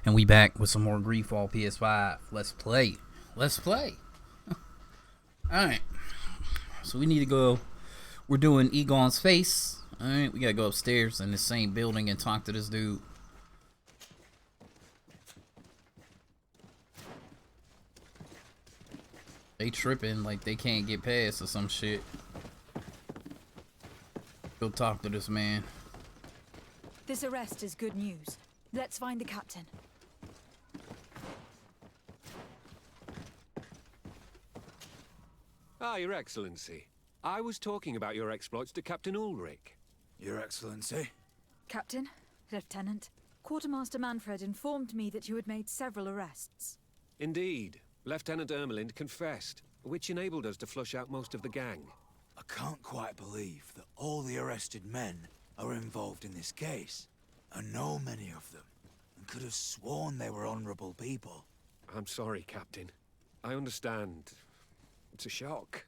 And we back with some more Greedfall PS5. Let's play. Let's play. Alright. So we need to go. We're doing Egon's face. Alright, we gotta go upstairs in the same building and talk to this dude. They tripping like they can't get past or some shit. Go talk to this man. This arrest is good news. Let's find the captain. Ah, Your Excellency. I was talking about your exploits to Captain Ulrich. Your Excellency? Captain, Lieutenant, Quartermaster Manfred informed me that you had made several arrests. Indeed. Lieutenant Ermelind confessed, which enabled us to flush out most of the gang. I can't quite believe that all the arrested men are involved in this case. I know many of them, and could have sworn they were honorable people. I'm sorry, Captain. I understand. It's a shock.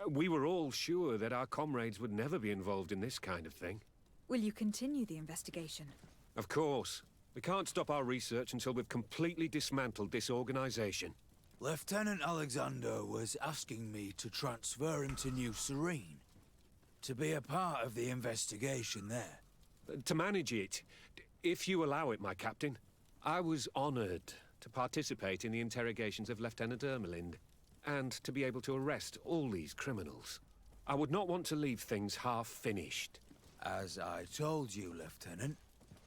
We were all sure that our comrades would never be involved in this kind of thing. Will you continue the investigation? Of course. We can't stop our research until we've completely dismantled this organization. Lieutenant Alexander was asking me to transfer him to New Serene, to be a part of the investigation there. To manage it, if you allow it, my captain. I was honored to participate in the interrogations of Lieutenant Ermelind, and to be able to arrest all these criminals. I would not want to leave things half-finished. As I told you, Lieutenant,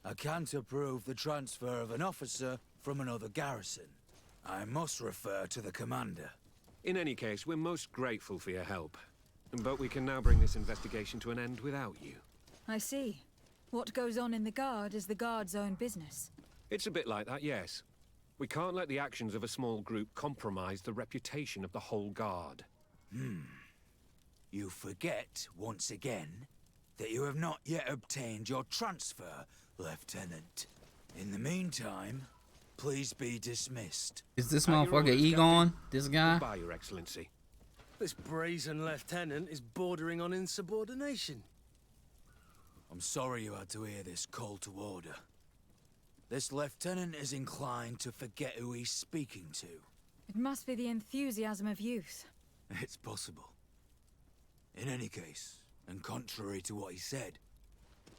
I can't approve the transfer of an officer from another garrison. I must refer to the commander. In any case, we're most grateful for your help. But we can now bring this investigation to an end without you. I see. What goes on in the Guard is the Guard's own business. It's a bit like that, yes. We can't let the actions of a small group compromise the reputation of the whole Guard. You forget, once again, that you have not yet obtained your transfer, Lieutenant. In the meantime, please be dismissed. Is this At your motherfucker orders, Egon? Captain. This guy? Goodbye, Your Excellency. This brazen lieutenant is bordering on insubordination. I'm sorry you had to hear this call to order. This lieutenant is inclined to forget who he's speaking to. It must be the enthusiasm of youth. It's possible. In any case, and contrary to what he said,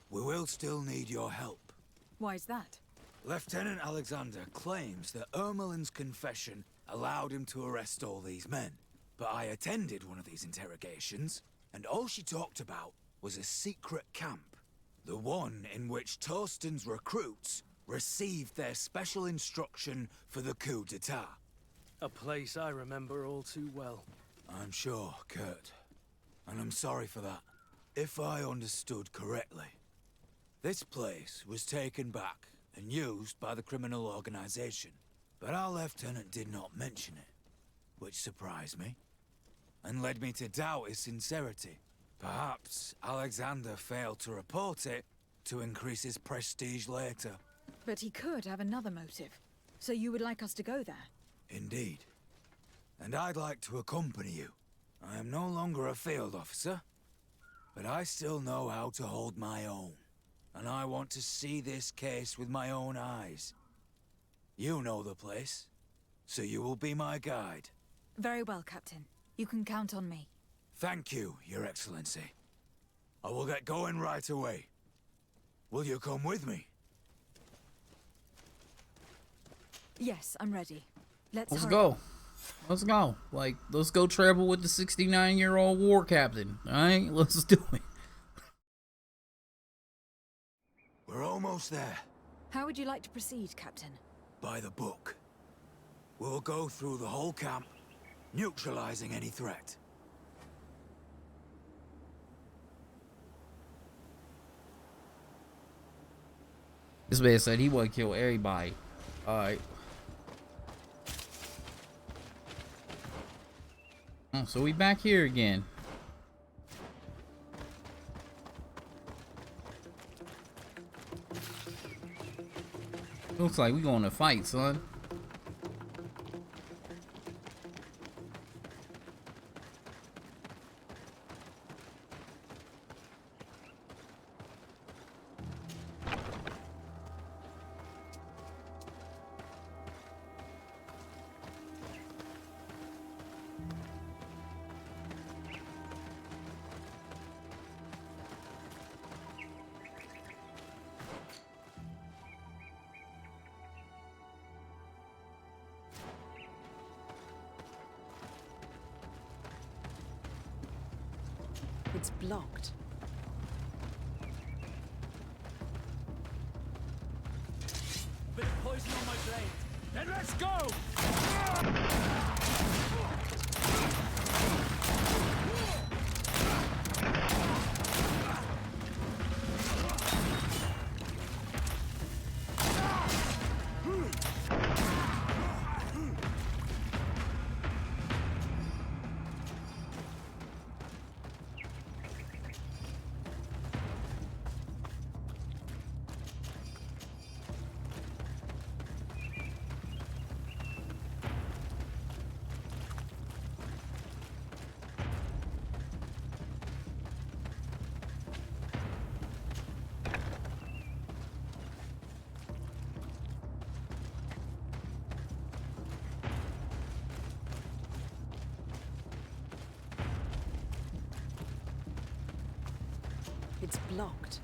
we will still need your help. Why's that? Lieutenant Alexander claims that Ermelin's confession allowed him to arrest all these men. But I attended one of these interrogations, and all she talked about was a secret camp. The one in which Torsten's recruits received their special instruction for the coup d'etat. A place I remember all too well. I'm sure, Kurt. And I'm sorry for that. If I understood correctly, this place was taken back and used by the criminal organization. But our lieutenant did not mention it, which surprised me, and led me to doubt his sincerity. Perhaps Alexander failed to report it to increase his prestige later. But he could have another motive. So you would like us to go there? Indeed. And I'd like to accompany you. I am no longer a field officer, but I still know how to hold my own. And I want to see this case with my own eyes. You know the place, so you will be my guide. Very well, Captain. You can count on me. Thank you, Your Excellency. I will get going right away. Will you come with me? Yes, I'm ready. Let's Let's hurry. go. Let's go. Like, let's go travel with the 69-year-old war captain. Alright? Let's do it. We're almost there. How would you like to proceed, Captain? By the book. We'll go through the whole camp, neutralizing any threat. This man said he would kill everybody. Alright. Oh, so we back here again. Looks like we going to fight, son. blocked. Bit of poison on my blade. Then let's go! It's blocked.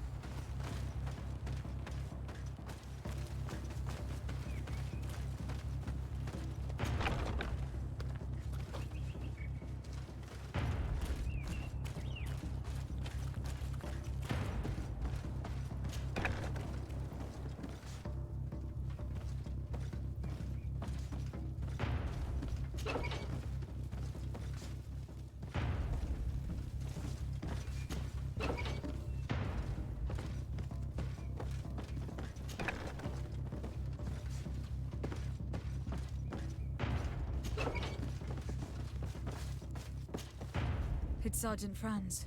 It's Sergeant Franz.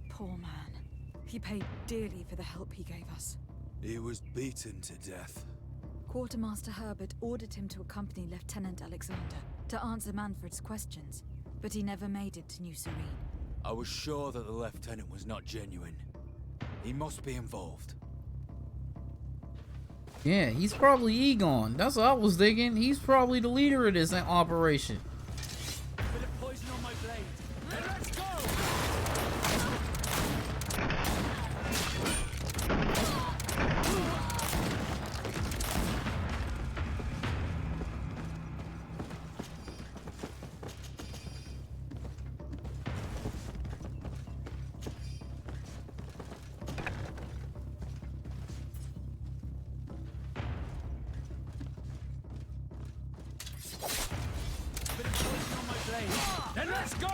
Poor man. He paid dearly for the help he gave us. He was beaten to death. Quartermaster Herbert ordered him to accompany Lieutenant Alexander to answer Manfred's questions, but he never made it to New Serene. I was sure that the lieutenant was not genuine. He must be involved. Yeah, he's probably Egon. That's what I was thinking. He's probably the leader of this operation. Bit of poison on my blade. Then let's go! Bit of poison on my blade. Then let's go!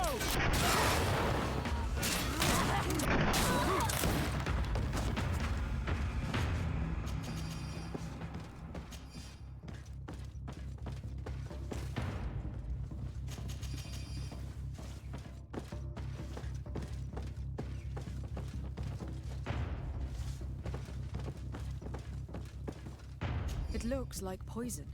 It looks like poison.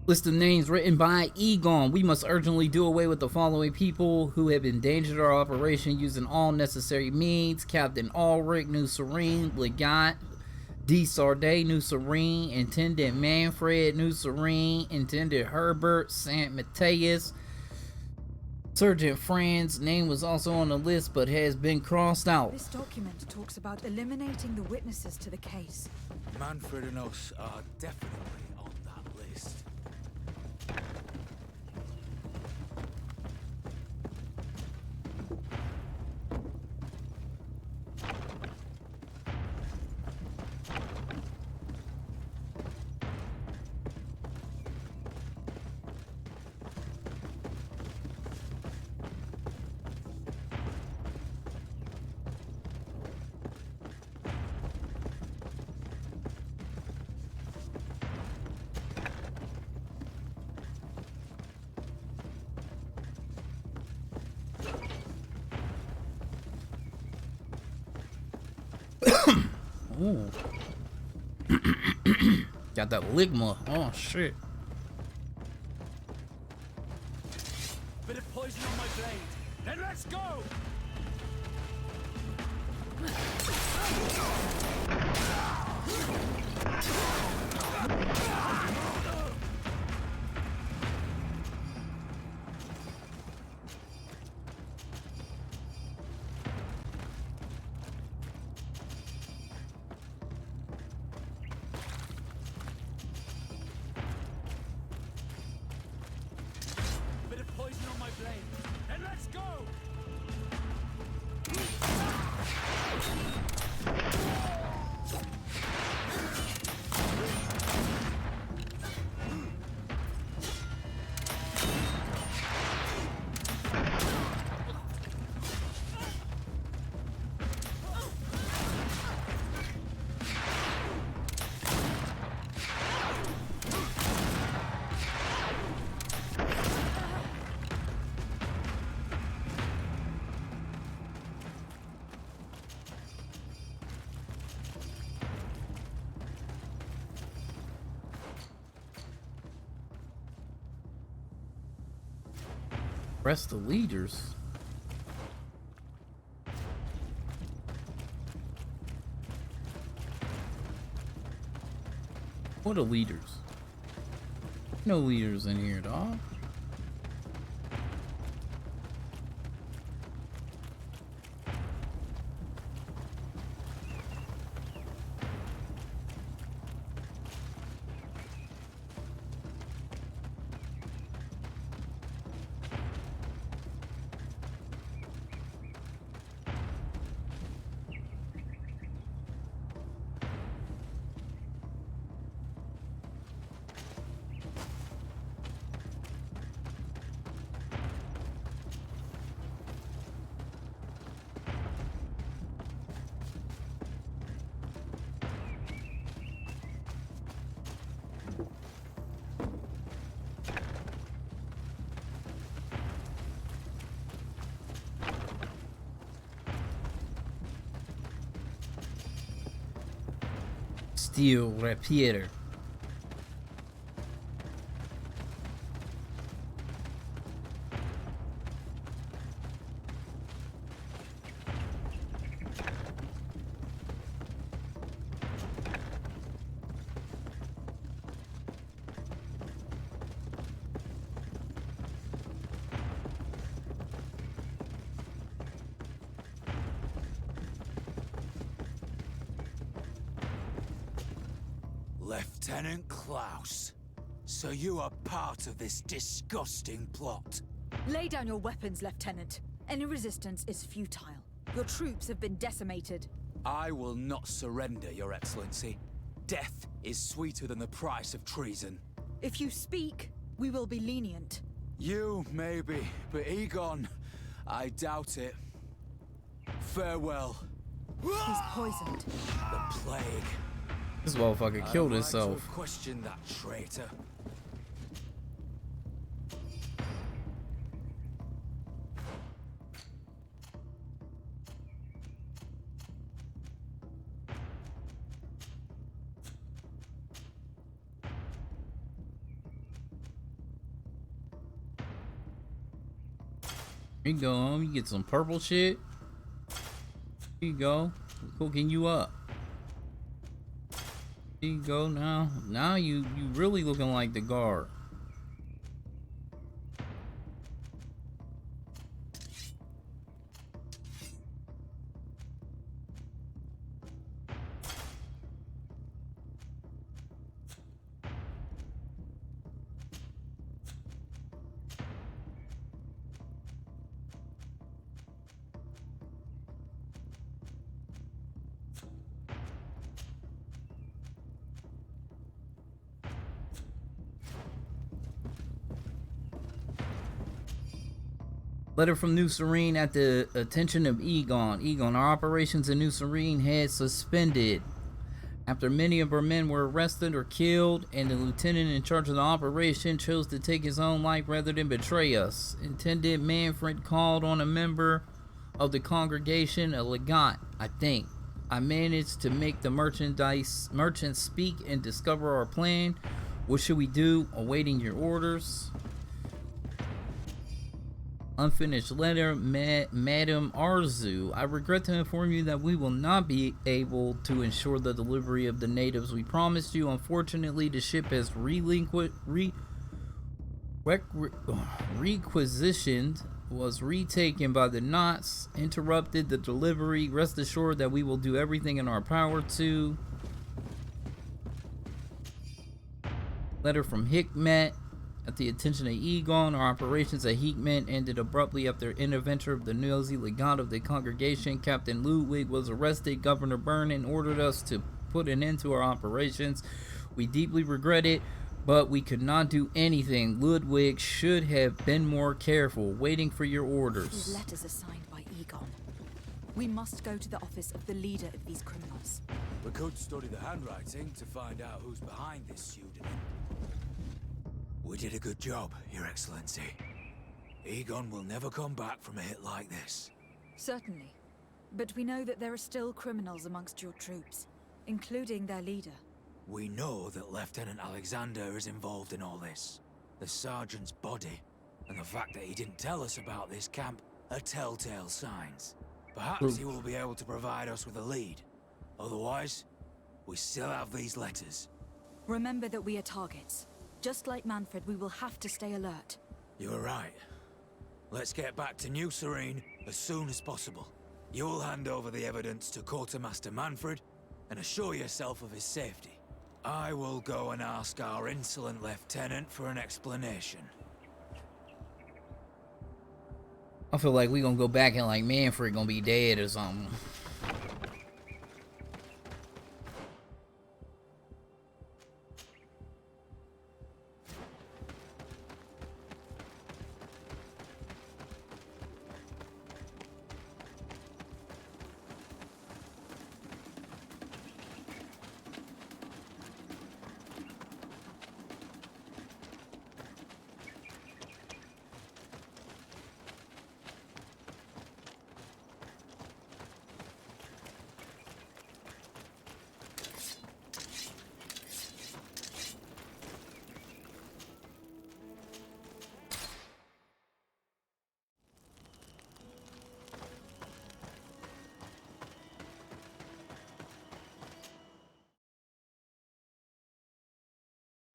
List of names written by Egon. We must urgently do away with the following people who have endangered our operation using all necessary means: Captain Ulrich, New Serene; Legat D. Sarday, New Serene; Intendant Manfred, New Serene; Intendant Herbert, St. Matthias; Sergeant Franz. Name was also on the list but has been crossed out. This document talks about eliminating the witnesses to the case. Manfred and us are definitely on that list. Ooh. Got that ligma. Oh shit. Bit of poison on my blade. Then let's go! Bit of poison on my blade. Then Arrest the leaders. What are leaders? No leaders in here, dog. Steel Rapier. Lieutenant Klaus, so you are part of this disgusting plot. Lay down your weapons, Lieutenant. Any resistance is futile. Your troops have been decimated. I will not surrender, Your Excellency. Death is sweeter than the price of treason. If you speak, we will be lenient. You, maybe, but Egon, I doubt it. Farewell. He's poisoned. The plague. This motherfucker killed I'd himself. like to question that traitor. Here you go, you get some purple shit. Here you go. Cooking you up. Here you go now. Now you really looking like the guard. Letter from New Serene at the attention of Egon. Egon, our operations in New Serene had suspended after many of our men were arrested or killed, and the lieutenant in charge of the operation chose to take his own life rather than betray us. Intended Manfred called on a member of the congregation, a legat, I think. I managed to make the merchants speak and discover our plan. What should we do? Awaiting your orders. Unfinished letter, Madam Arzu. I regret to inform you that we will not be able to ensure the delivery of the natives we promised you. Unfortunately, the ship has requisitioned, was retaken by the knots, interrupted the delivery. Rest assured that we will do everything in our power to. Letter from Hikmet. At the attention of Egon, our operations at Hikmet ended abruptly after intervention of the nosy legat of the congregation. Captain Ludwig was arrested. Governor Vernon ordered us to put an end to our operations. We deeply regret it, but we could not do anything. Ludwig should have been more careful. Waiting for your orders. These letters are signed by Egon. We must go to the office of the leader of these criminals. We could study the handwriting to find out who's behind this pseudonym. We did a good job, Your Excellency. Egon will never come back from a hit like this. Certainly. But we know that there are still criminals amongst your troops, including their leader. We know that Lieutenant Alexander is involved in all this. The sergeant's body and the fact that he didn't tell us about this camp are telltale signs. Perhaps he will be able to provide us with a lead. Otherwise, we still have these letters. Remember that we are targets. Just like Manfred, we will have to stay alert. You're right. Let's get back to New Serene as soon as possible. You'll hand over the evidence to Quartermaster Manfred and assure yourself of his safety. I will go and ask our insolent lieutenant for an explanation. I feel like we gonna go back and like Manfred gonna be dead or something.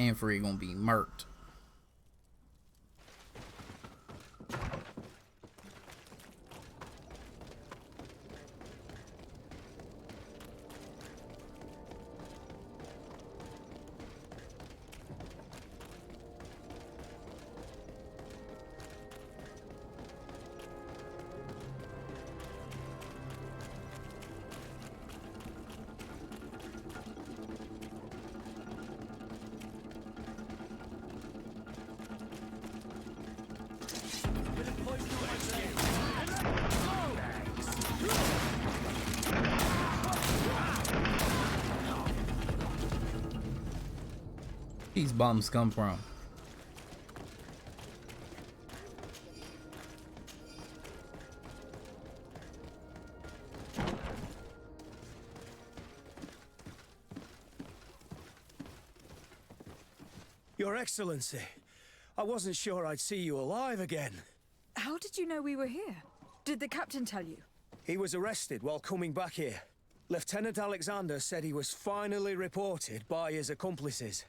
Manfred gonna be murked. These bombs come from. Your Excellency, I wasn't sure I'd see you alive again. How did you know we were here? Did the captain tell you? He was arrested while coming back here. Lieutenant Alexander said he was finally reported by his accomplices.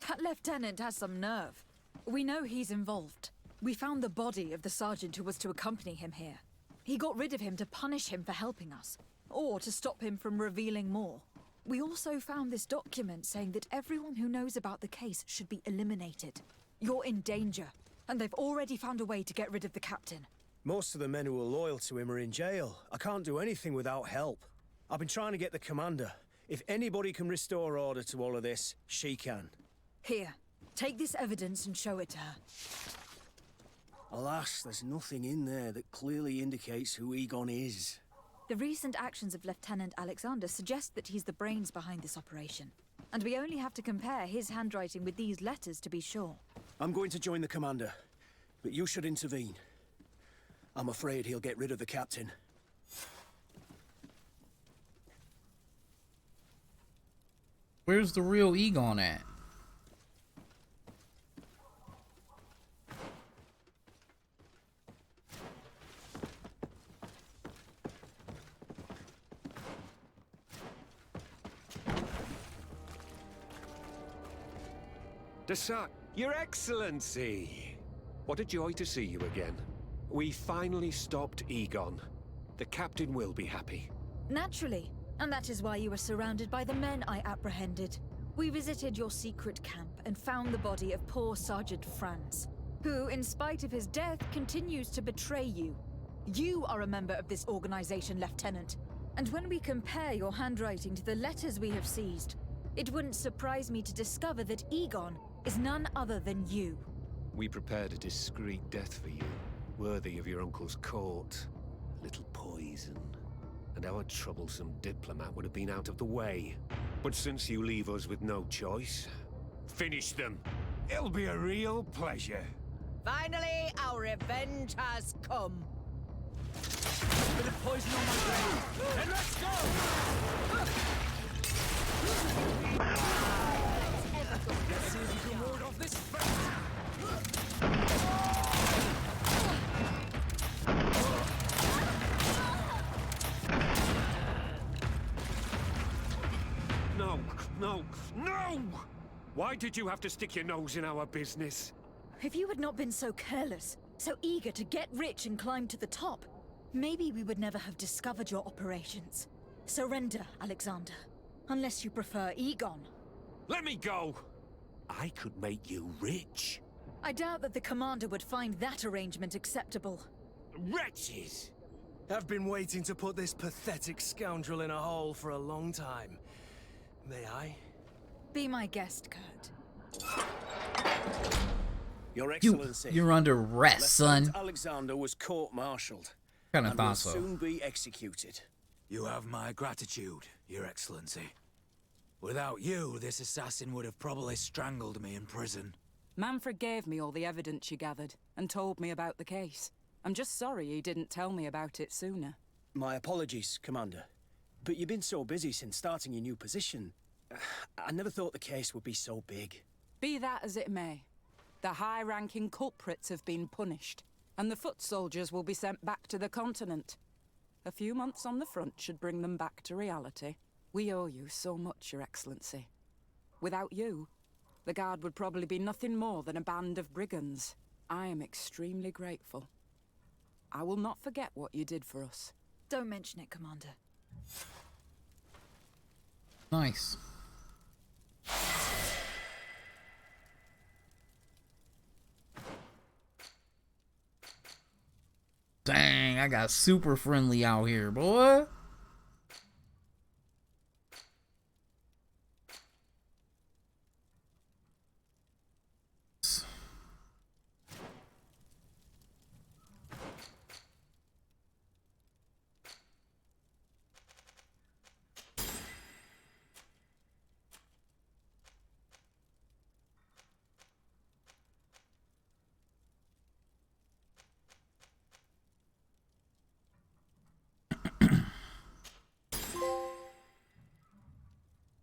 That lieutenant has some nerve. We know he's involved. We found the body of the sergeant who was to accompany him here. He got rid of him to punish him for helping us, or to stop him from revealing more. We also found this document saying that everyone who knows about the case should be eliminated. You're in danger, and they've already found a way to get rid of the captain. Most of the men who are loyal to him are in jail. I can't do anything without help. I've been trying to get the commander. If anybody can restore order to all of this, she can. Here, take this evidence and show it to her. Alas, there's nothing in there that clearly indicates who Egon is. The recent actions of Lieutenant Alexander suggest that he's the brains behind this operation. And we only have to compare his handwriting with these letters to be sure. I'm going to join the commander, but you should intervene. I'm afraid he'll get rid of the captain. Where's the real Egon at? Your Excellency! What a joy to see you again. We finally stopped Egon. The captain will be happy. Naturally, and that is why you were surrounded by the men I apprehended. We visited your secret camp and found the body of poor Sergeant Franz, who, in spite of his death, continues to betray you. You are a member of this organization, Lieutenant. And when we compare your handwriting to the letters we have seized, it wouldn't surprise me to discover that Egon is none other than you. We prepared a discreet death for you, worthy of your uncle's court. A little poison, and our troublesome diplomat would have been out of the way. But since you leave us with no choice, finish them. It'll be a real pleasure. Finally, our revenge has come. Bit of poison on my brain. And let's go! Let's see if you can ward off this fight. No! No! Why did you have to stick your nose in our business? If you had not been so careless, so eager to get rich and climb to the top, maybe we would never have discovered your operations. Surrender, Alexander. Unless you prefer Egon. Let me go! I could make you rich. I doubt that the commander would find that arrangement acceptable. Wretches! I've been waiting to put this pathetic scoundrel in a hole for a long time. May I? Be my guest, Kurt. Your Excellency. You're under arrest, son. Lieutenant Alexander was court-martialed. Kinda and will thought so. soon be executed. You have my gratitude, Your Excellency. Without you, this assassin would have probably strangled me in prison. Manfred gave me all the evidence you gathered and told me about the case. I'm just sorry he didn't tell me about it sooner. My apologies, Commander. But you've been so busy since starting your new position. I never thought the case would be so big. Be that as it may, the high-ranking culprits have been punished, and the foot soldiers will be sent back to the continent. A few months on the front should bring them back to reality. We owe you so much, Your Excellency. Without you, the Guard would probably be nothing more than a band of brigands. I am extremely grateful. I will not forget what you did for us. Don't mention it, Commander. Nice. Dang, I got super friendly out here, boy.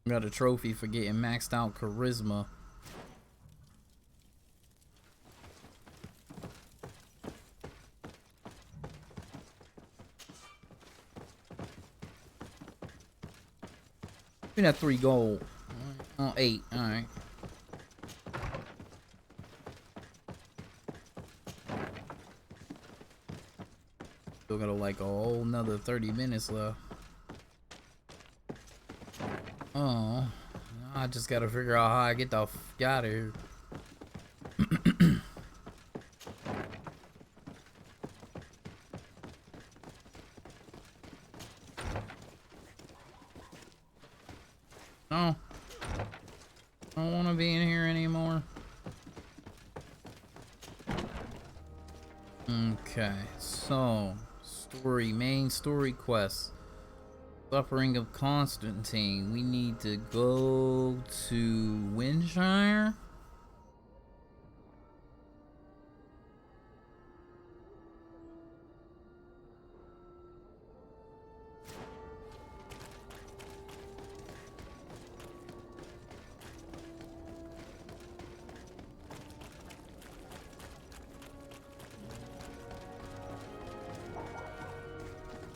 Got a trophy for getting maxed out charisma. We got 3 gold. Oh, 8. All right. Still got like a whole nother 30 minutes left. Oh, I just gotta figure out how I get the f out of here. No, I don't want to be in here anymore. Okay, so main story quest. Suffering of Constantine. We need to go to Windshire.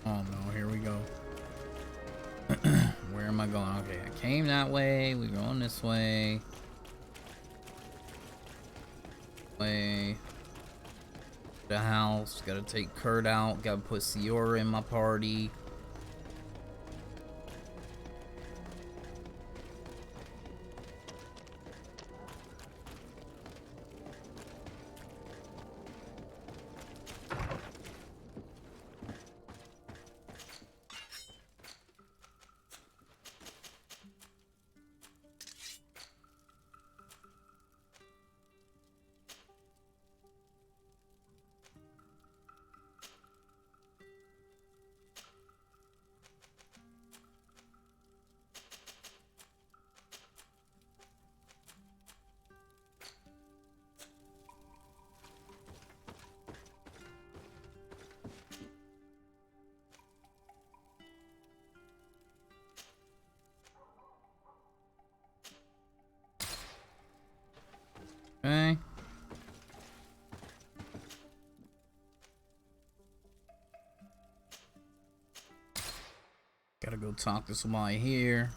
Oh no, here we go. Where am I going? Okay, I came that way. We're going this way. The house. Gotta take Kurt out. Gotta put Siora in my party. Okay. Gotta go talk to somebody here.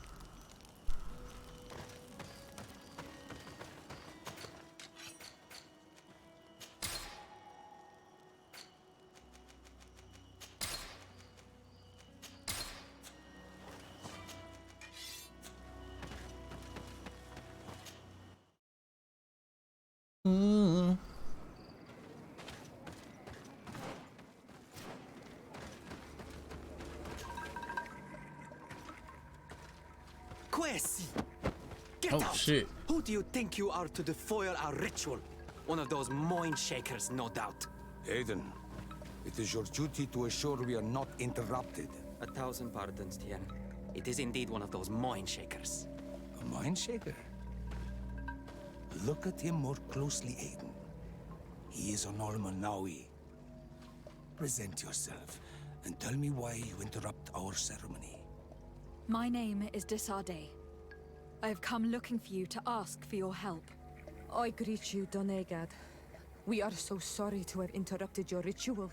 Quesi! Get Oh out! shit. Who do you think you are to defoil our ritual? One of those mind shakers, no doubt. Aiden, it is your duty to assure we are not interrupted. 1,000 pardons, Tien. It is indeed one of those mind shakers. A mind shaker? Look at him more closely, Aiden. He is an Almanawi. Present yourself and tell me why you interrupt our ceremony. My name is Desarde. I have come looking for you to ask for your help. I greet you, Donegad. We are so sorry to have interrupted your ritual.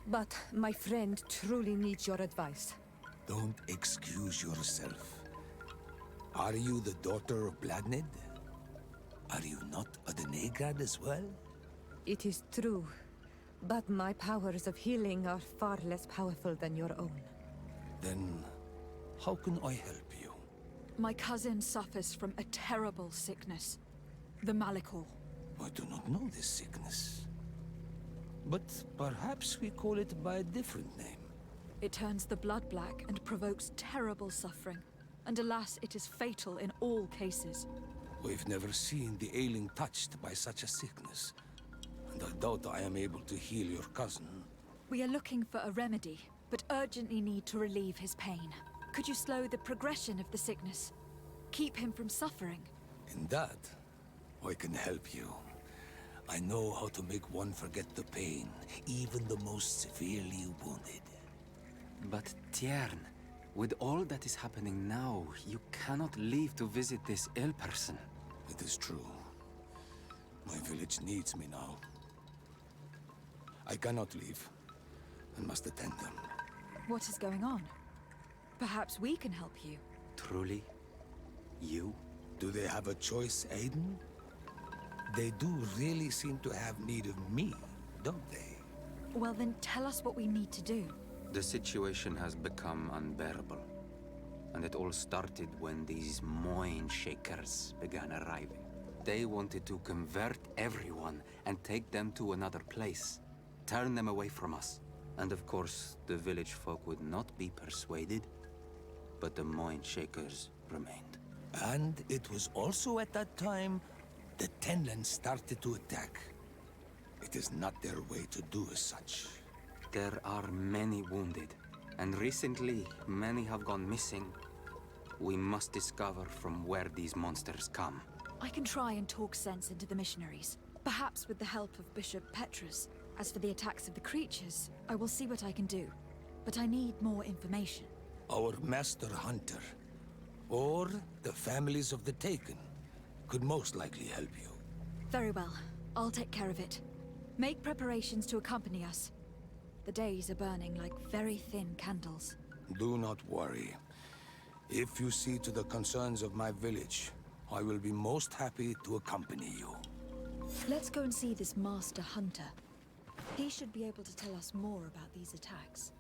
But my friend truly needs your advice. Don't excuse yourself. Are you the daughter of Bladnid? Are you not a Denegad as well? It is true, but my powers of healing are far less powerful than your own. Then, how can I help you? My cousin suffers from a terrible sickness. The Malikor. I do not know this sickness. But perhaps we call it by a different name. It turns the blood black and provokes terrible suffering. And alas, it is fatal in all cases. We've never seen the ailing touched by such a sickness. And I doubt I am able to heal your cousin. We are looking for a remedy, but urgently need to relieve his pain. Could you slow the progression of the sickness? Keep him from suffering? In that, I can help you. I know how to make one forget the pain, even the most severely wounded. But Tiern, with all that is happening now, you cannot leave to visit this ill person. It is true. My village needs me now. I cannot leave. I must attend them. What is going on? Perhaps we can help you. Truly? You? Do they have a choice, Aiden? They do really seem to have need of me, don't they? Well then, tell us what we need to do. The situation has become unbearable. And it all started when these mind shakers began arriving. They wanted to convert everyone and take them to another place. Turn them away from us. And of course, the village folk would not be persuaded. But the mind shakers remained. And it was also at that time the Tenlands started to attack. It is not their way to do as such. There are many wounded, and recently many have gone missing. We must discover from where these monsters come. I can try and talk sense into the missionaries, perhaps with the help of Bishop Petrus. As for the attacks of the creatures, I will see what I can do. But I need more information. Our master hunter, or the families of the Taken, could most likely help you. Very well. I'll take care of it. Make preparations to accompany us. The days are burning like very thin candles. Do not worry. If you see to the concerns of my village, I will be most happy to accompany you. Let's go and see this master hunter. He should be able to tell us more about these attacks.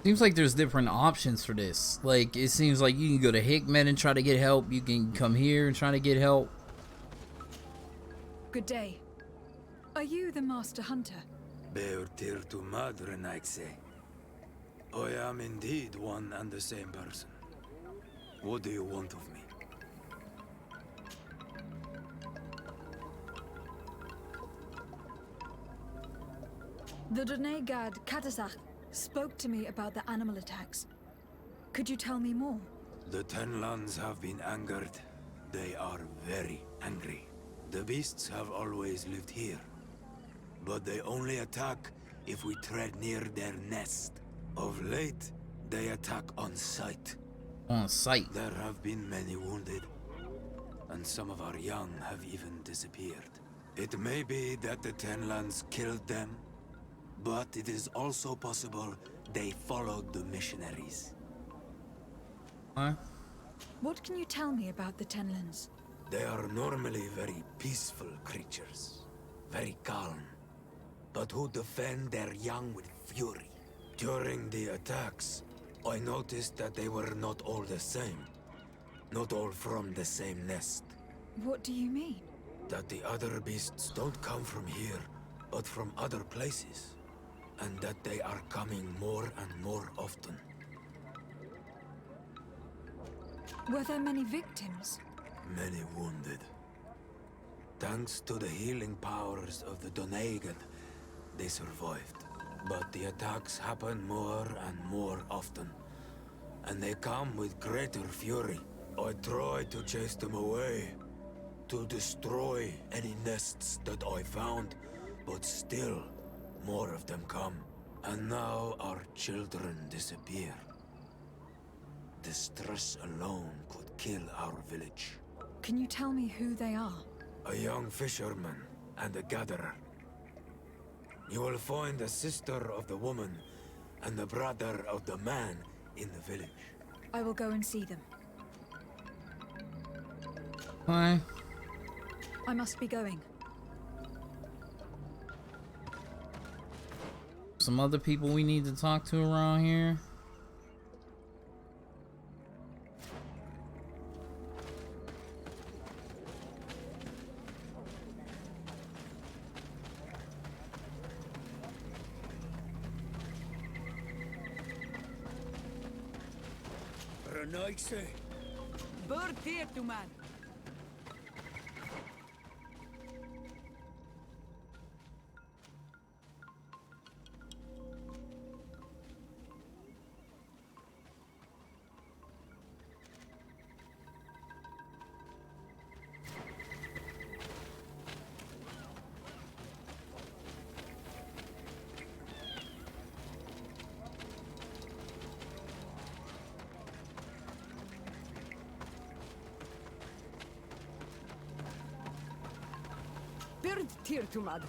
Seems like there's different options for this. Like, it seems like you can go to Hickman and try to get help. You can come here and try to get help. Good day. Are you the master hunter? Beurtir tu madre, Naixe. I am indeed one and the same person. What do you want of me? The Donegad Katasach spoke to me about the animal attacks. Could you tell me more? The Tenlands have been angered. They are very angry. The beasts have always lived here, but they only attack if we tread near their nest. Of late, they attack on sight. On sight? There have been many wounded, and some of our young have even disappeared. It may be that the Tenlands killed them, but it is also possible they followed the missionaries. Huh? What can you tell me about the Tenlands? They are normally very peaceful creatures, very calm, but who defend their young with fury. During the attacks, I noticed that they were not all the same. Not all from the same nest. What do you mean? That the other beasts don't come from here, but from other places. And that they are coming more and more often. Were there many victims? Many wounded. Thanks to the healing powers of the Donegan, they survived. But the attacks happen more and more often. And they come with greater fury. I try to chase them away. To destroy any nests that I found. But still, more of them come. And now our children disappear. The stress alone could kill our village. Can you tell me who they are? A young fisherman and a gatherer. You will find the sister of the woman and the brother of the man in the village. I will go and see them. Why? I must be going. Some other people we need to talk to around here. Renaixi. Bird here to man. Bird tear to mud.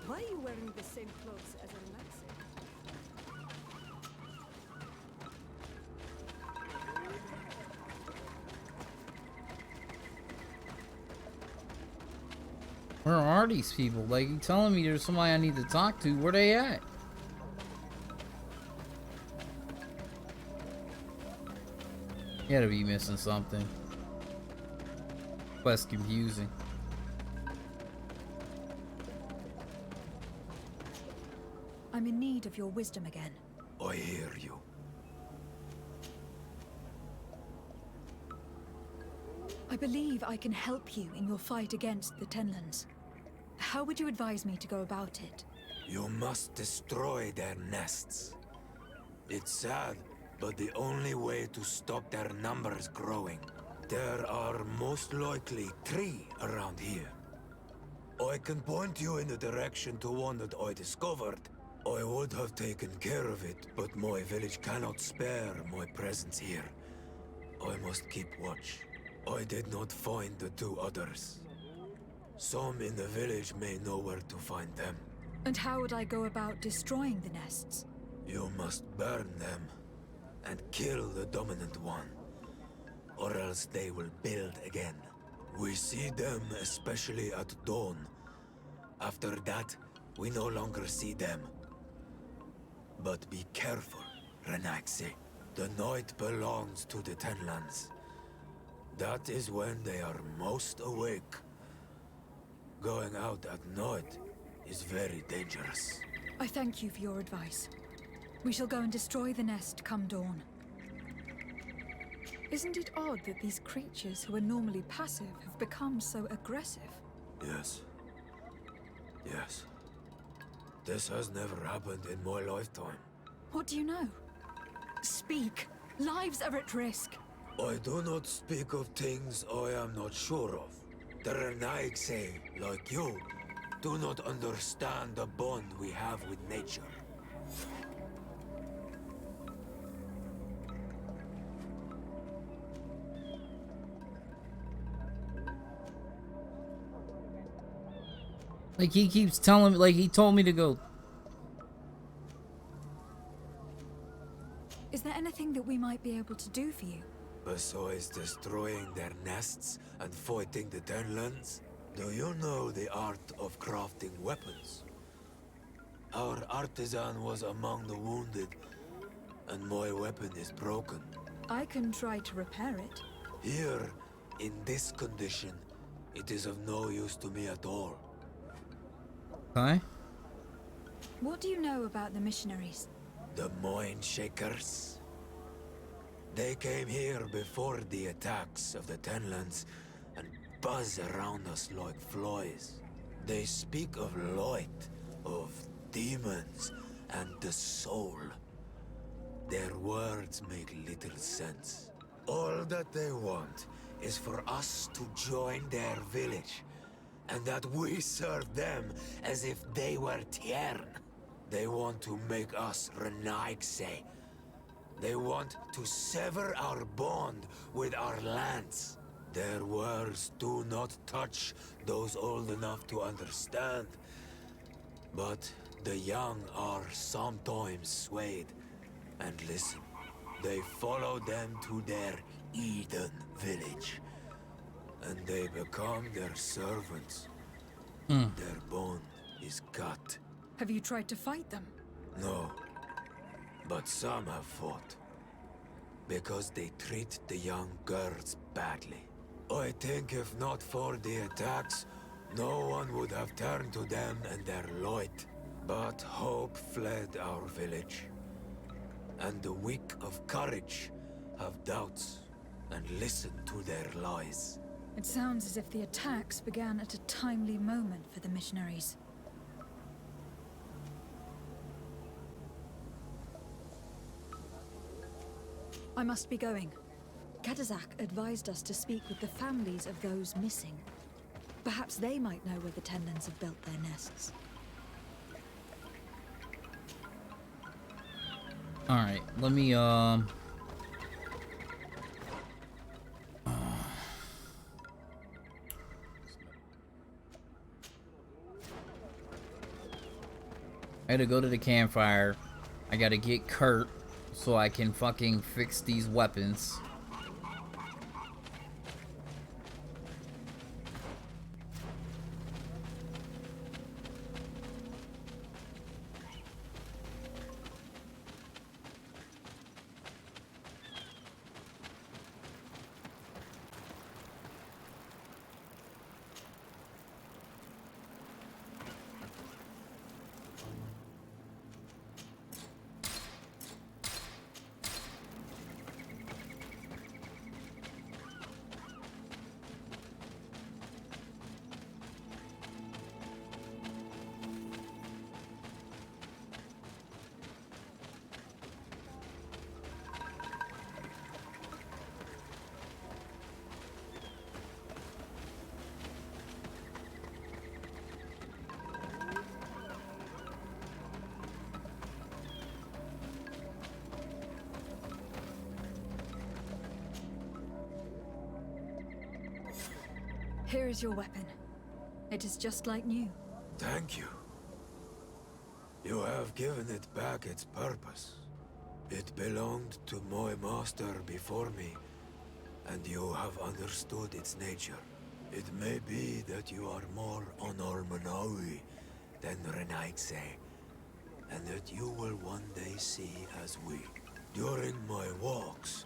Why are you wearing the same clothes as a Nazi? Where are these people? Like, you telling me there's somebody I need to talk to? Where they at? You gotta be missing something. Quest confusing. I'm in need of your wisdom again. I hear you. I believe I can help you in your fight against the Tenlands. How would you advise me to go about it? You must destroy their nests. It's sad, but the only way to stop their numbers growing. There are most likely 3 around here. I can point you in the direction to one that I discovered. I would have taken care of it, but my village cannot spare my presence here. I must keep watch. I did not find the 2 others. Some in the village may know where to find them. And how would I go about destroying the nests? You must burn them and kill the dominant one, or else they will build again. We see them especially at dawn. After that, we no longer see them. But be careful, Renaixi. The night belongs to the Tenlands. That is when they are most awake. Going out at night is very dangerous. I thank you for your advice. We shall go and destroy the nest come dawn. Isn't it odd that these creatures who are normally passive have become so aggressive? Yes. Yes. This has never happened in my lifetime. What do you know? Speak! Lives are at risk! I do not speak of things I am not sure of. The Renaixi, like you, do not understand the bond we have with nature. Like, he keeps telling me, like, he told me to go. Is there anything that we might be able to do for you? Besides destroying their nests and fighting the Tenlands, do you know the art of crafting weapons? Our artisan was among the wounded, and my weapon is broken. I can try to repair it. Here, in this condition, it is of no use to me at all. Okay. What do you know about the missionaries? The Mind Shakers. They came here before the attacks of the Tenlands and buzz around us like flies. They speak of light, of demons, and the soul. Their words make little sense. All that they want is for us to join their village, and that we serve them as if they were Tiern. They want to make us Renaigse. They want to sever our bond with our lands. Their words do not touch those old enough to understand. But the young are sometimes swayed and listen. They follow them to their Eden village, and they become their servants. Their bond is cut. Have you tried to fight them? No, but some have fought. Because they treat the young girls badly. I think if not for the attacks, no one would have turned to them and their light. But hope fled our village. And the weak of courage have doubts and listen to their lies. It sounds as if the attacks began at a timely moment for the missionaries. I must be going. Kadazak advised us to speak with the families of those missing. Perhaps they might know where the Tenlands have built their nests. Alright, let me, I gotta go to the campfire. I gotta get Kurt so I can fucking fix these weapons. Here is your weapon. It is just like new. Thank you. You have given it back its purpose. It belonged to my master before me, and you have understood its nature. It may be that you are more on Almanawi than Renaigse, and that you will one day see as we. During my walks,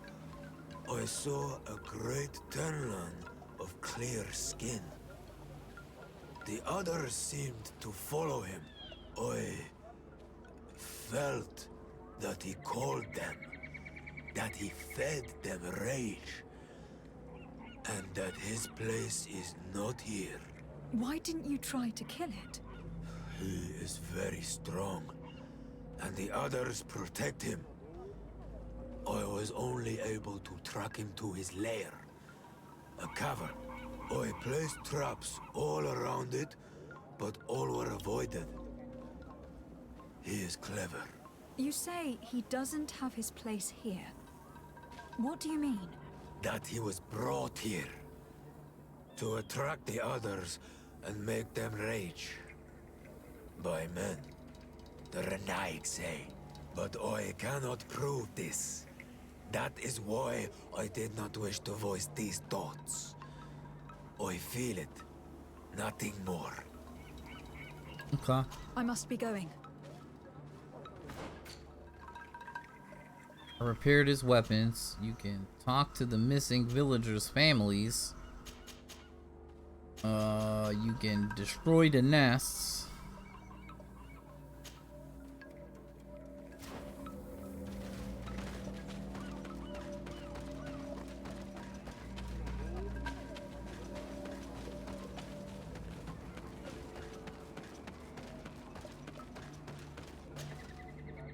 I saw a great Tenlan of clear skin. The others seemed to follow him. I felt that he called them, that he fed them rage, and that his place is not here. Why didn't you try to kill it? He is very strong, and the others protect him. I was only able to track him to his lair, a cavern. I placed traps all around it, but all were avoided. He is clever. You say he doesn't have his place here. What do you mean? That he was brought here to attract the others and make them rage. By men, the Renaig say. But I cannot prove this. That is why I did not wish to voice these thoughts. I feel it, nothing more. Okay. I must be going. I repaired his weapons. You can talk to the missing villagers' families. You can destroy the nests.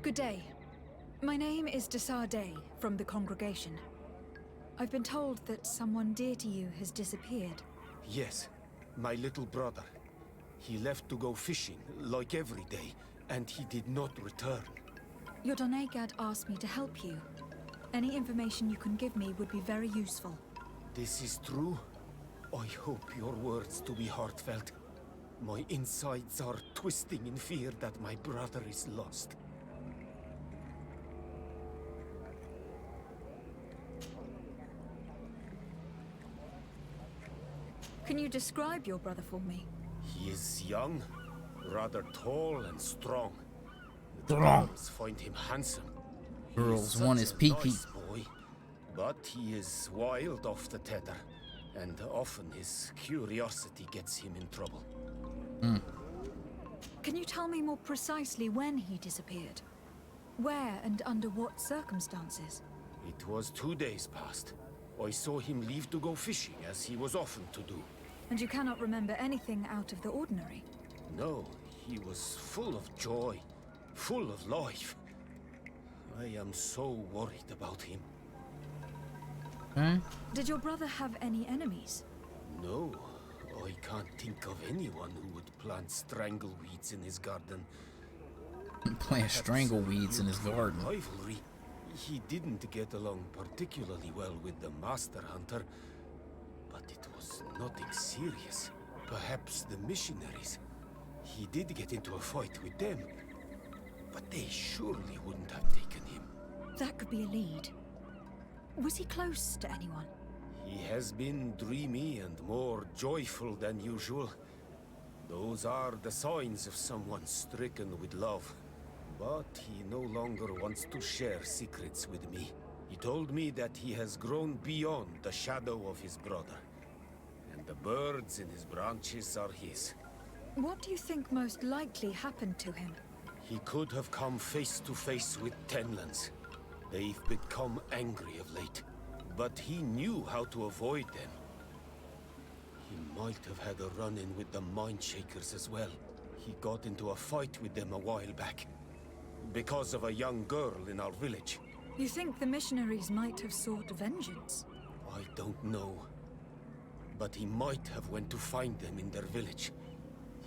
Good day. My name is Desardet from the congregation. I've been told that someone dear to you has disappeared. Yes, my little brother. He left to go fishing, like every day, and he did not return. Your Donegad asked me to help you. Any information you can give me would be very useful. This is true? I hope your words to be heartfelt. My insides are twisting in fear that my brother is lost. Can you describe your brother for me? He is young, rather tall and strong. The Strong. girls find him handsome. Girls He is want such his a pee-pee. nice boy, but he is wild off the tether, and often his curiosity gets him in trouble. Can you tell me more precisely when he disappeared? Where and under what circumstances? It was 2 days past. I saw him leave to go fishing, as he was often to do. And you cannot remember anything out of the ordinary? No, he was full of joy, full of life. I am so worried about him. Did your brother have any enemies? No, I can't think of anyone who would plant strangleweeds in his garden. Plant strangleweeds in his garden. Rivalry. He didn't get along particularly well with the Master Hunter, but it was nothing serious. Perhaps the missionaries. He did get into a fight with them, but they surely wouldn't have taken him. That could be a lead. Was he close to anyone? He has been dreamy and more joyful than usual. Those are the signs of someone stricken with love. But he no longer wants to share secrets with me. He told me that he has grown beyond the shadow of his brother. And the birds in his branches are his. What do you think most likely happened to him? He could have come face to face with Tenlands. They've become angry of late. But he knew how to avoid them. He might have had a run-in with the Mindshakers as well. He got into a fight with them a while back. Because of a young girl in our village. You think the missionaries might have sought vengeance? I don't know. But he might have went to find them in their village.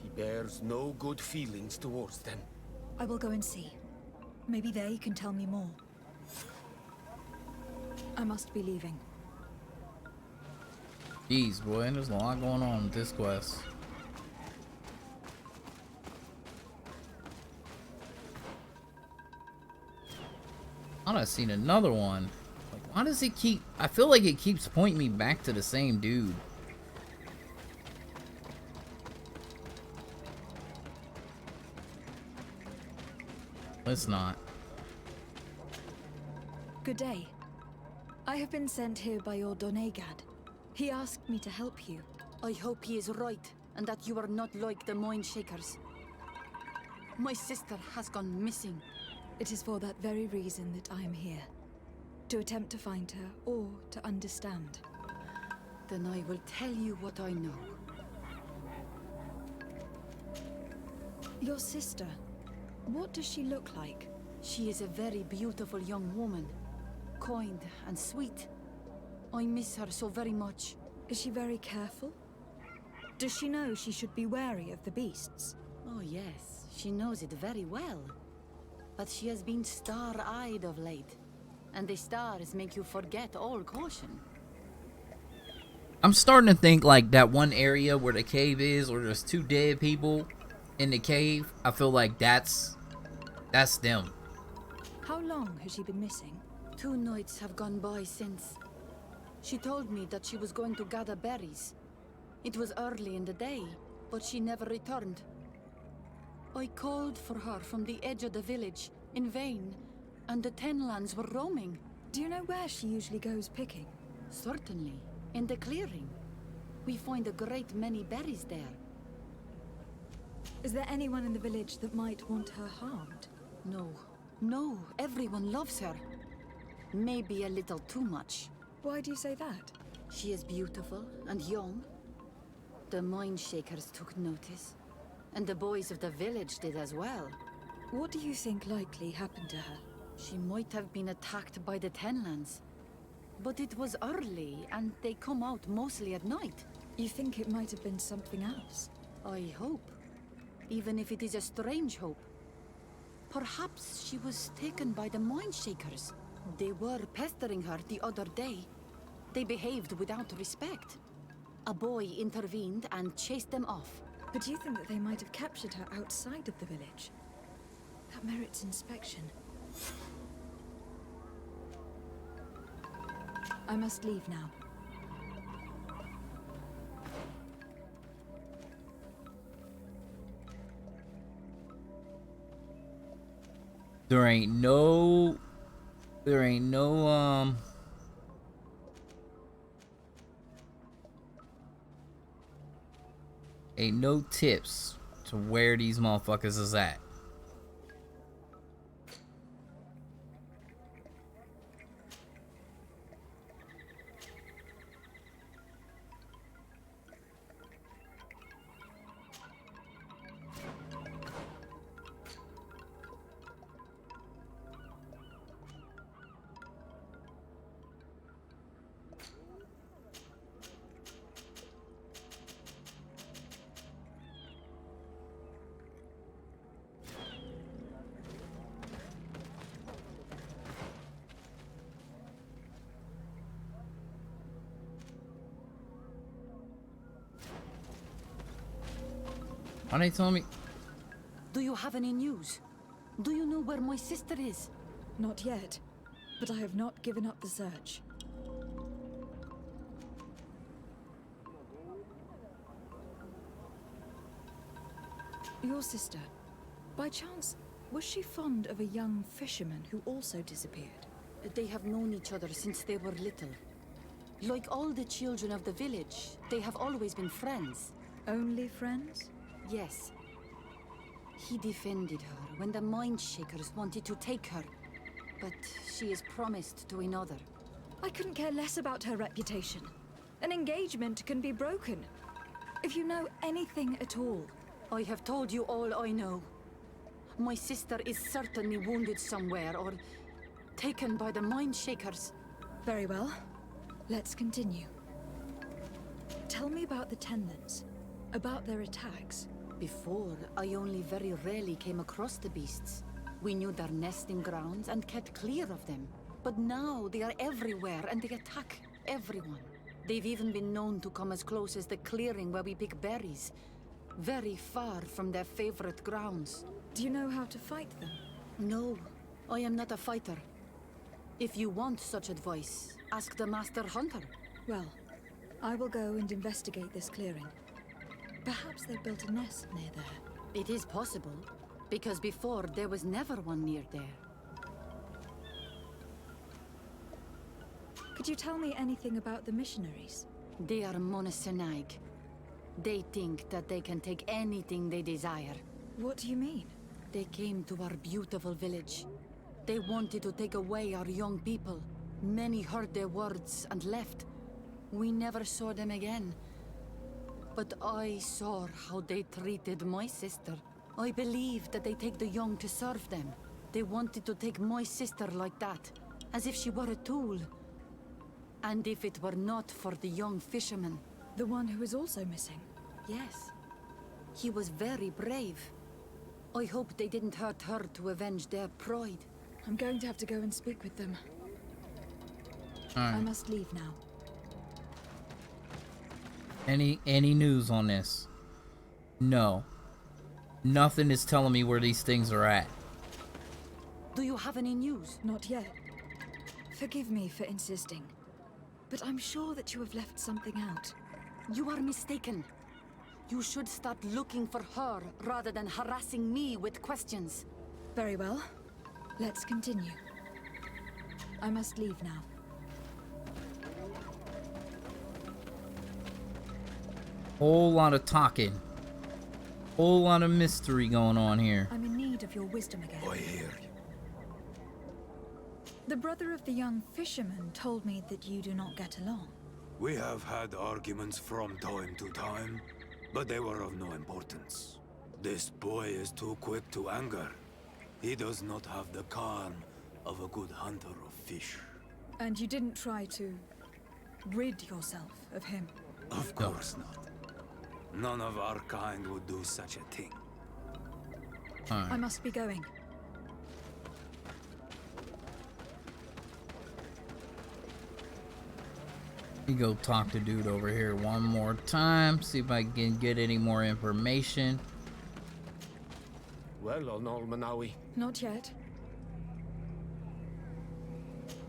He bears no good feelings towards them. I will go and see. Maybe they can tell me more. I must be leaving. Jeez, boy, there's a lot going on with this quest. I thought I seen another one. Like, why does it keep... I feel like it keeps pointing me back to the same dude. Let's not. Good day. I have been sent here by your Donegad. He asked me to help you. I hope he is right, and that you are not like the Mindshakers. My sister has gone missing. It is for that very reason that I am here. To attempt to find her, or to understand. Then I will tell you what I know. Your sister, what does she look like? She is a very beautiful young woman. Kind and sweet. I miss her so very much. Is she very careful? Does she know she should be wary of the beasts? Oh, yes, she knows it very well. But she has been star-eyed of late, and the stars make you forget all caution. I'm starting to think like that one area where the cave is, or there's two dead people in the cave. I feel like that's them. How long has she been missing? 2 nights have gone by since. She told me that she was going to gather berries. It was early in the day, but she never returned. I called for her from the edge of the village, in vain, and the Tenlands were roaming. Do you know where she usually goes picking? Certainly, in the clearing. We find a great many berries there. Is there anyone in the village that might want her harmed? No, everyone loves her. Maybe a little too much. Why do you say that? She is beautiful and young. The Mind Shakers took notice, and the boys of the village did as well. What do you think likely happened to her? She might have been attacked by the Tenlands. But it was early, and they come out mostly at night. You think it might have been something else? I hope. Even if it is a strange hope. Perhaps she was taken by the Mind Shakers. They were pestering her the other day. They behaved without respect. A boy intervened and chased them off. But do you think that they might have captured her outside of the village? That merits inspection. I must leave now. There ain't no tips to where these motherfuckers is at. Why they telling me? Do you have any news? Do you know where my sister is? Not yet, but I have not given up the search. Your sister, by chance, was she fond of a young fisherman who also disappeared? They have known each other since they were little. Like all the children of the village, they have always been friends. Only friends? Yes. He defended her when the Mind Shakers wanted to take her, but she is promised to another. I couldn't care less about her reputation. An engagement can be broken. If you know anything at all. I have told you all I know. My sister is certainly wounded somewhere, or taken by the Mind Shakers. Very well. Let's continue. Tell me about the Tenlands. About their attacks. Before, I only very rarely came across the beasts. We knew their nesting grounds and kept clear of them. But now they are everywhere and they attack everyone. They've even been known to come as close as the clearing where we pick berries. Very far from their favorite grounds. Do you know how to fight them? No, I am not a fighter. If you want such advice, ask the Master Hunter. Well, I will go and investigate this clearing. Perhaps they built a nest near there. It is possible, because before there was never one near there. Could you tell me anything about the missionaries? They are monosynaig. They think that they can take anything they desire. What do you mean? They came to our beautiful village. They wanted to take away our young people. Many heard their words and left. We never saw them again. But I saw how they treated my sister. I believe that they take the young to serve them. They wanted to take my sister like that, as if she were a tool. And if it were not for the young fisherman... The one who is also missing? Yes. He was very brave. I hope they didn't hurt her to avenge their pride. I'm going to have to go and speak with them. Alright. I must leave now. Any news on this? No. Nothing is telling me where these things are at. Do you have any news? Not yet. Forgive me for insisting, but I'm sure that you have left something out. You are mistaken. You should start looking for her rather than harassing me with questions. Very well. Let's continue. I must leave now. Whole lot of talking. Whole lot of mystery going on here. I'm in need of your wisdom again. I hear you. The brother of the young fisherman told me that you do not get along. We have had arguments from time to time, but they were of no importance. This boy is too quick to anger. He does not have the calm of a good hunter of fish. And you didn't try to rid yourself of him? Of course not. None of our kind would do such a thing. I must be going. Let me go talk to dude over here one more time, see if I can get any more information. Well, on Almanawi. Not yet.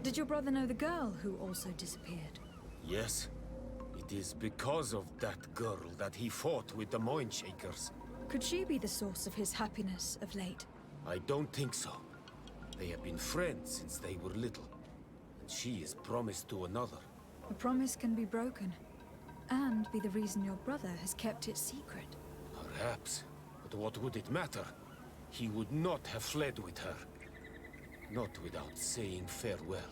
Did your brother know the girl who also disappeared? Yes. It is because of that girl that he fought with the Mindshakers. Could she be the source of his happiness of late? I don't think so. They have been friends since they were little. And she is promised to another. A promise can be broken, and be the reason your brother has kept it secret. Perhaps. But what would it matter? He would not have fled with her. Not without saying farewell.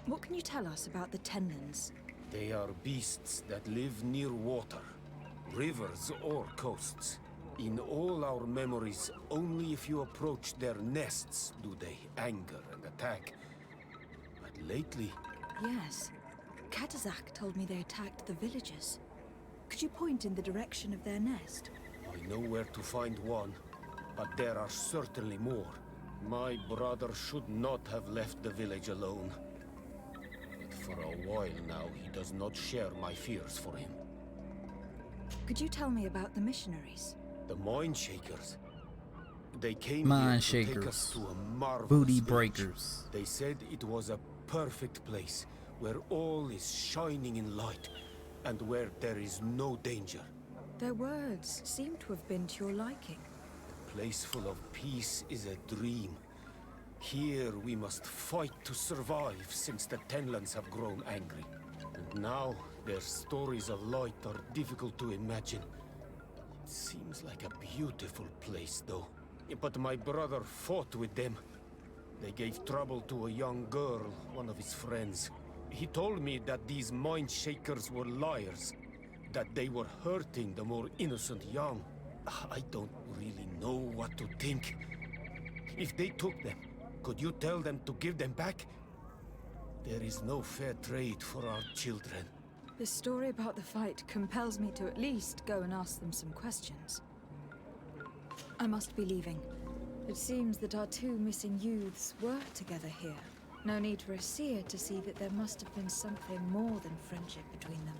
What can you tell us about the Tenlands? They are beasts that live near water, rivers or coasts. In all our memories, only if you approach their nests do they anger and attack. But lately... Yes. Katazak told me they attacked the villagers. Could you point in the direction of their nest? I know where to find one, but there are certainly more. My brother should not have left the village alone. But for a while now, he does not share my fears for him. Could you tell me about the missionaries? The Mindshakers. They came here to take us to a marvelous Booty village. breakers. They said it was a perfect place, where all is shining in light, and where there is no danger. Their words seem to have been to your liking. A place full of peace is a dream. Here we must fight to survive, since the Tenlands have grown angry. And now, their stories of light are difficult to imagine. It seems like a beautiful place, though. But my brother fought with them. They gave trouble to a young girl, one of his friends. He told me that these Mindshakers were liars, that they were hurting the more innocent young. I don't really know what to think. If they took them, could you tell them to give them back? There is no fair trade for our children. This story about the fight compels me to at least go and ask them some questions. I must be leaving. It seems that our two missing youths were together here. No need for a seer to see that there must have been something more than friendship between them.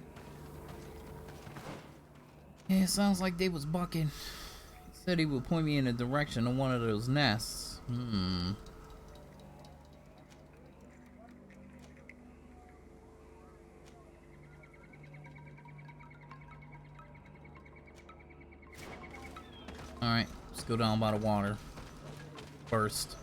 Yeah, it sounds like they was bucking. He said he would point me in the direction of one of those nests. Alright, let's go down by the water first.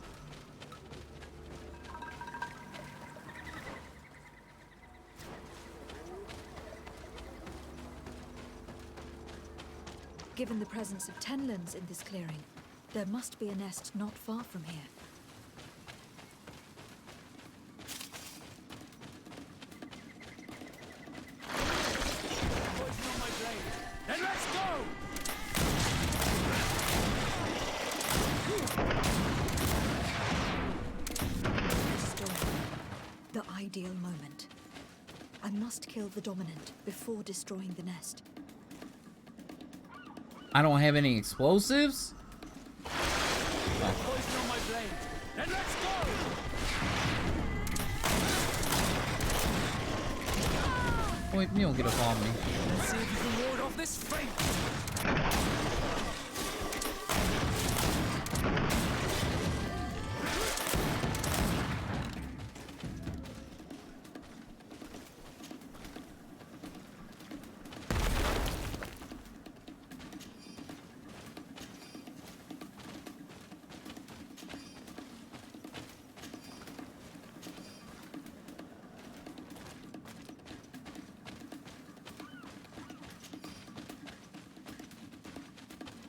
Given the presence of Tenlands in this clearing, there must be a nest not far from here. Then let's go! The ideal moment. I must kill the dominant before destroying the nest. I don't have any explosives? Poison on my blade. Then let's go! Wait, you don't get up on me. Let's see if you can ward off this fate.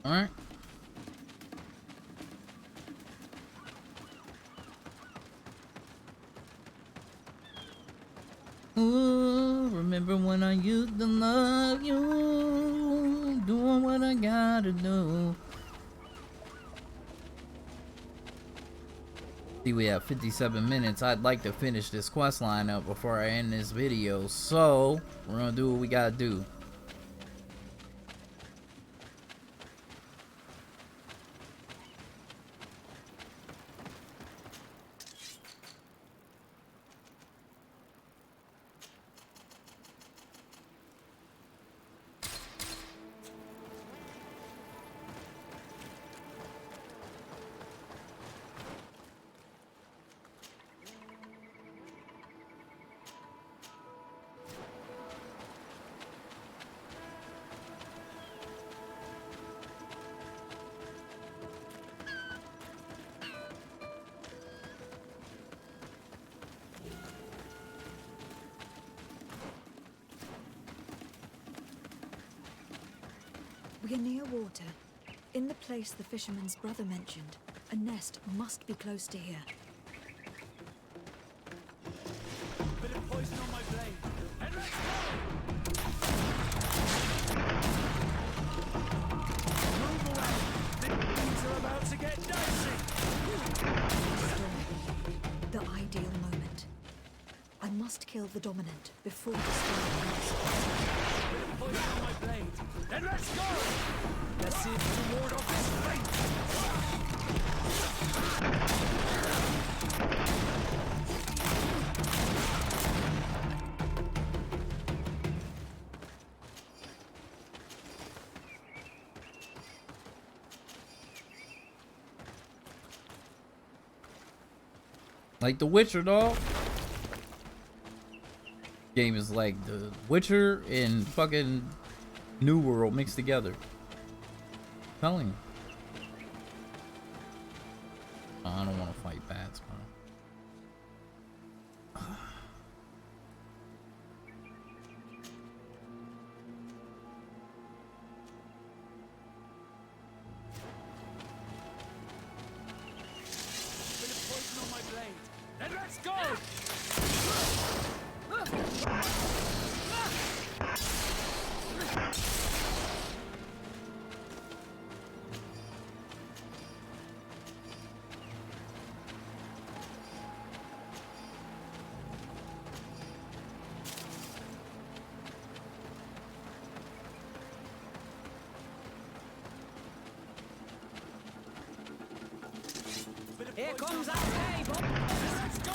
Alright. Ooh, remember when I used to love you, doing what I gotta do. See, we have 57 minutes. I'd like to finish this quest line up before I end this video, so we're gonna do what we gotta do. We are near water. In the place the fisherman's brother mentioned. A nest must be close to here. Bit of poison on my blade. And let's go! Move away! Things are about to get dicey! The ideal moment. I must kill the dominant before the storm comes. Poison on my blade. Then let's go! Let's see if we can ward off this fate! Like The Witcher, dog. Game is like The Witcher and fucking New World mixed together. I'm telling you. I don't want to fight bats, bro. Bit of poison on my blade. Then let's go! Here comes our table! Let's go!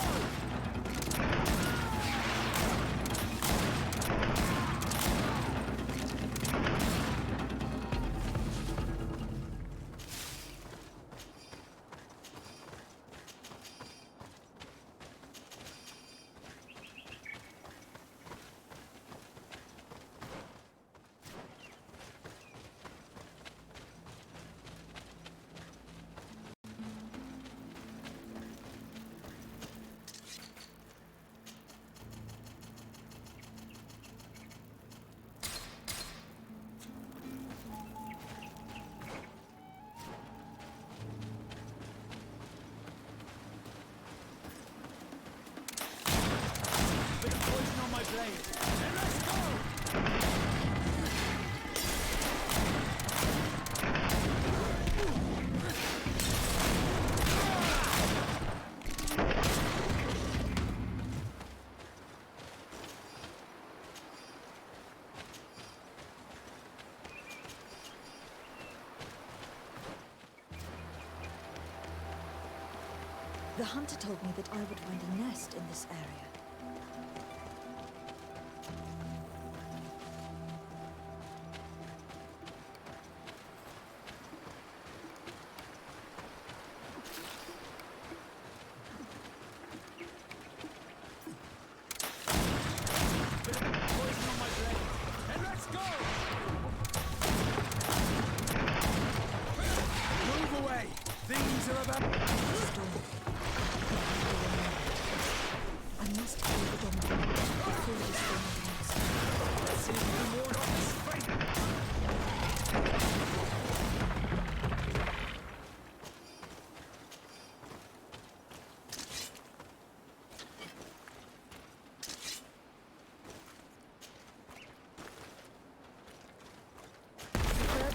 The hunter told me that I would find a nest in this area.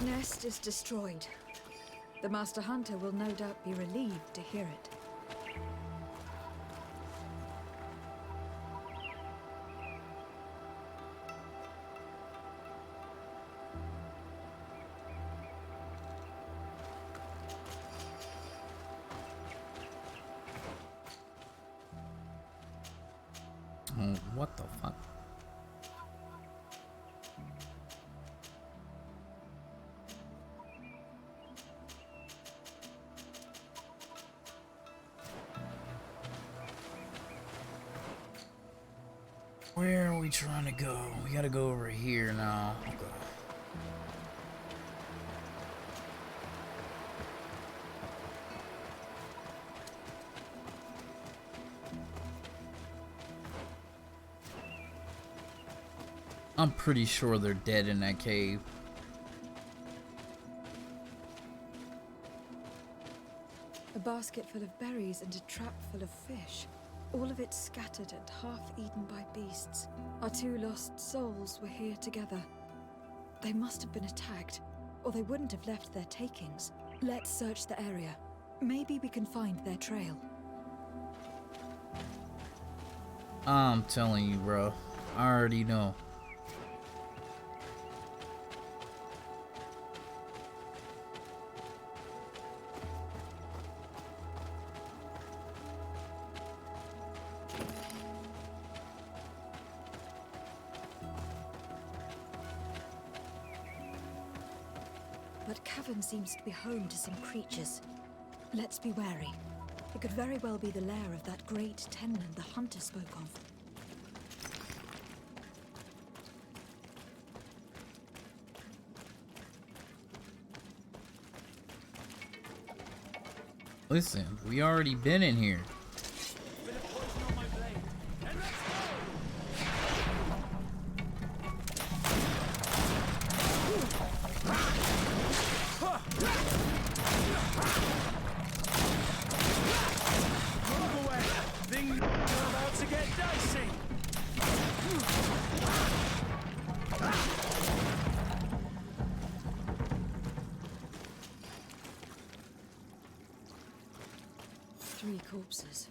Nest is destroyed. The Master Hunter will no doubt be relieved to hear it. What the fuck? Where are we trying to go? We gotta go over here now. Okay. I'm pretty sure they're dead in that cave. A basket full of berries and a trap full of fish. All of it scattered and half-eaten by beasts. Our two lost souls were here together. They must have been attacked, or they wouldn't have left their takings. Let's search the area. Maybe we can find their trail. I'm telling you, bro. I already know. That cavern seems to be home to some creatures. Let's be wary. It could very well be the lair of that great tenman the hunter spoke of. Listen, we already been in here. Three corpses.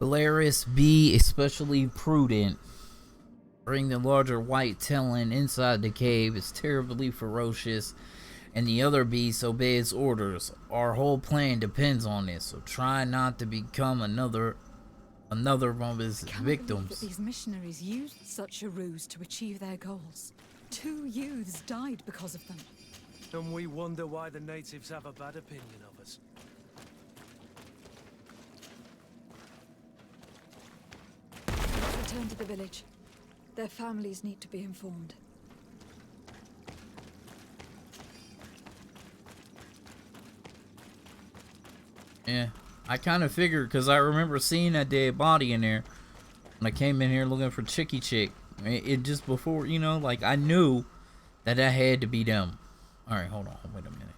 Polaris, be especially prudent. Bring the larger white talon inside the cave. Is terribly ferocious, and the other beast obeys orders. Our whole plan depends on this, so try not to become another of his victims. That these missionaries used such a ruse to achieve their goals. 2 youths died because of them. And we wonder why the natives have a bad opinion of us. Let's return to the village. Their families need to be informed. Yeah, I kind of figured, because I remember seeing that dead body in there when I came in here looking for Chicky Chick. It just before, you know, like I knew that had to be them. All right, hold on, wait a minute.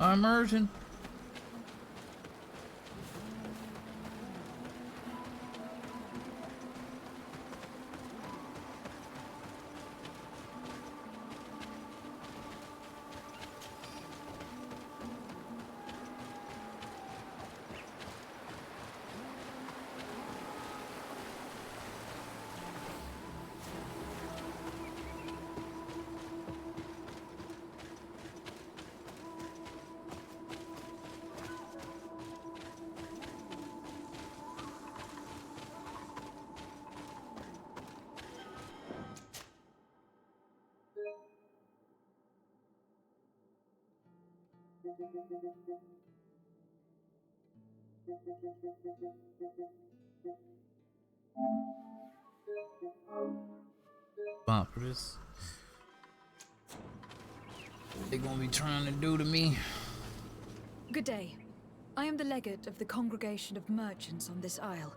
I'm merging. Boppers. They gonna be trying to do to me. Good day. I am the legate of the congregation of merchants on this isle.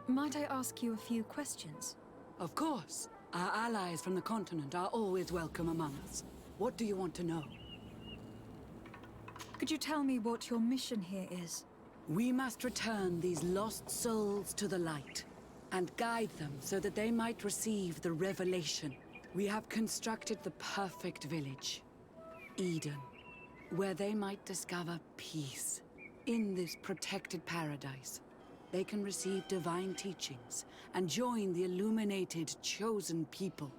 Might I ask you a few questions? Of course. Our allies from the continent are always welcome among us. What do you want to know? Could you tell me what your mission here is? We must return these lost souls to the light and guide them so that they might receive the revelation. We have constructed the perfect village, Eden, where they might discover peace. In this protected paradise, they can receive divine teachings and join the illuminated, chosen people.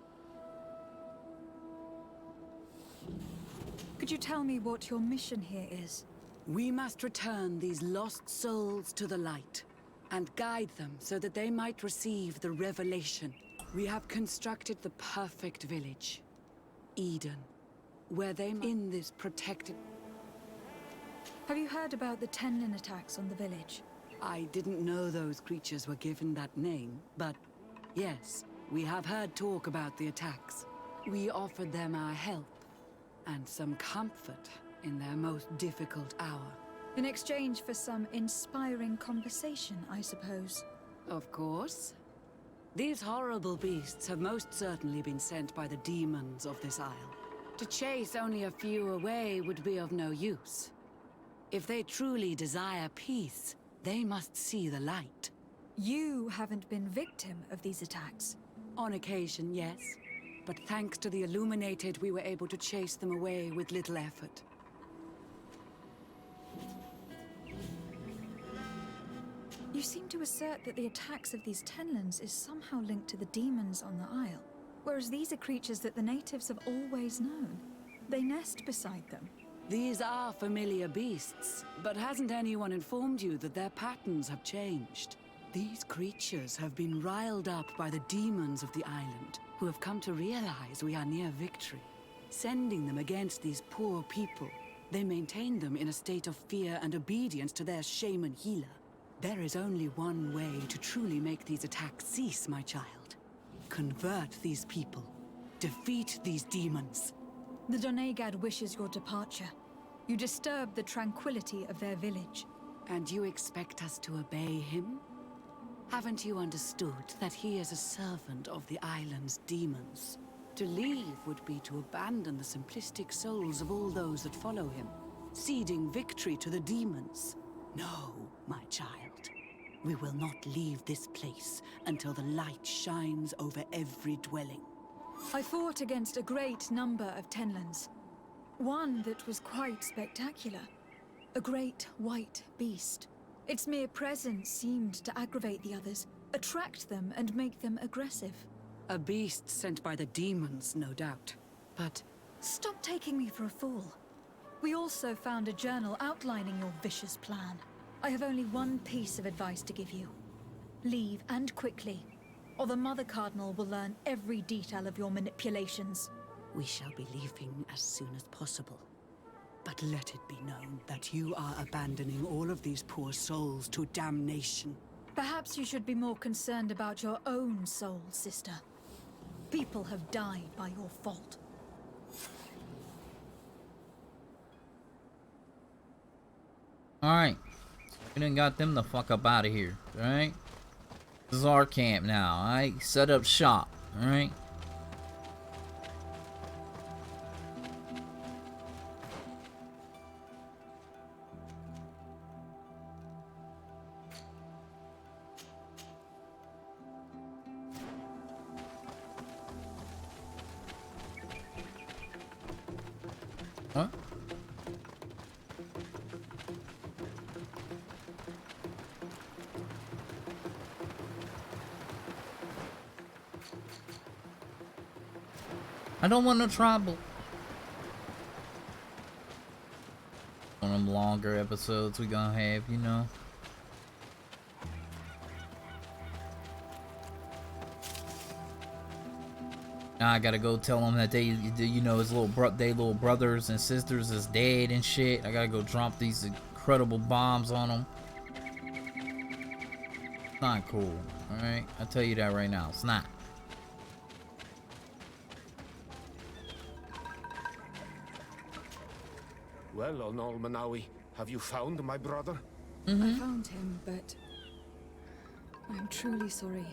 Could you tell me what your mission here is? We must return these lost souls to the light and guide them so that they might receive the revelation. We have constructed the perfect village, Eden, where they in this protected... Have you heard about the Tenlin attacks on the village? I didn't know those creatures were given that name, but yes, we have heard talk about the attacks. We offered them our help and some comfort in their most difficult hour. In exchange for some inspiring conversation, I suppose. Of course. These horrible beasts have most certainly been sent by the demons of this isle. To chase only a few away would be of no use. If they truly desire peace, they must see the light. You haven't been victim of these attacks? On occasion, yes. But thanks to the Illuminated, we were able to chase them away with little effort. You seem to assert that the attacks of these Tenlins is somehow linked to the demons on the Isle, whereas these are creatures that the natives have always known. They nest beside them. These are familiar beasts, but hasn't anyone informed you that their patterns have changed? These creatures have been riled up by the demons of the island, who have come to realize we are near victory. Sending them against these poor people, they maintain them in a state of fear and obedience to their shaman healer. There is only one way to truly make these attacks cease, my child. Convert these people. Defeat these demons. The Donegad wishes your departure. You disturb the tranquility of their village. And you expect us to obey him? Haven't you understood that he is a servant of the island's demons? To leave would be to abandon the simplistic souls of all those that follow him, ceding victory to the demons. No, my child. We will not leave this place until the light shines over every dwelling. I fought against a great number of Tenlins. One that was quite spectacular. A great white beast. Its mere presence seemed to aggravate the others, attract them and make them aggressive. A beast sent by the demons, no doubt. But... Stop taking me for a fool. We also found a journal outlining your vicious plan. I have only one piece of advice to give you. Leave, and quickly, or the Mother Cardinal will learn every detail of your manipulations. We shall be leaving as soon as possible. But let it be known that you are abandoning all of these poor souls to damnation. Perhaps you should be more concerned about your own soul, sister. People have died by your fault. Alright. We done got them the fuck up out of here. Alright? This is our camp now. Alright? Set up shop. Alright? I don't want no trouble. One of them longer episodes we gonna have, you know. Now I gotta go tell them that they, you know, his little brothers and sisters is dead and shit. I gotta go drop these incredible bombs on them. It's not cool, all right? I'll tell you that right now. It's not. Well, Onol Manawi, have you found my brother? I found him, but I'm truly sorry.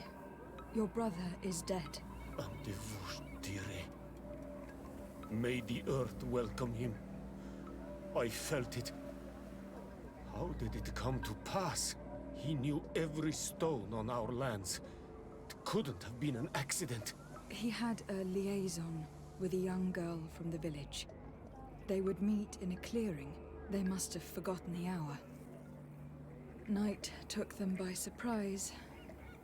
Your brother is dead. May the earth welcome him. I felt it. How did it come to pass? He knew every stone on our lands. It couldn't have been an accident. He had a liaison with a young girl from the village. They would meet in a clearing. They must have forgotten the hour. Night took them by surprise,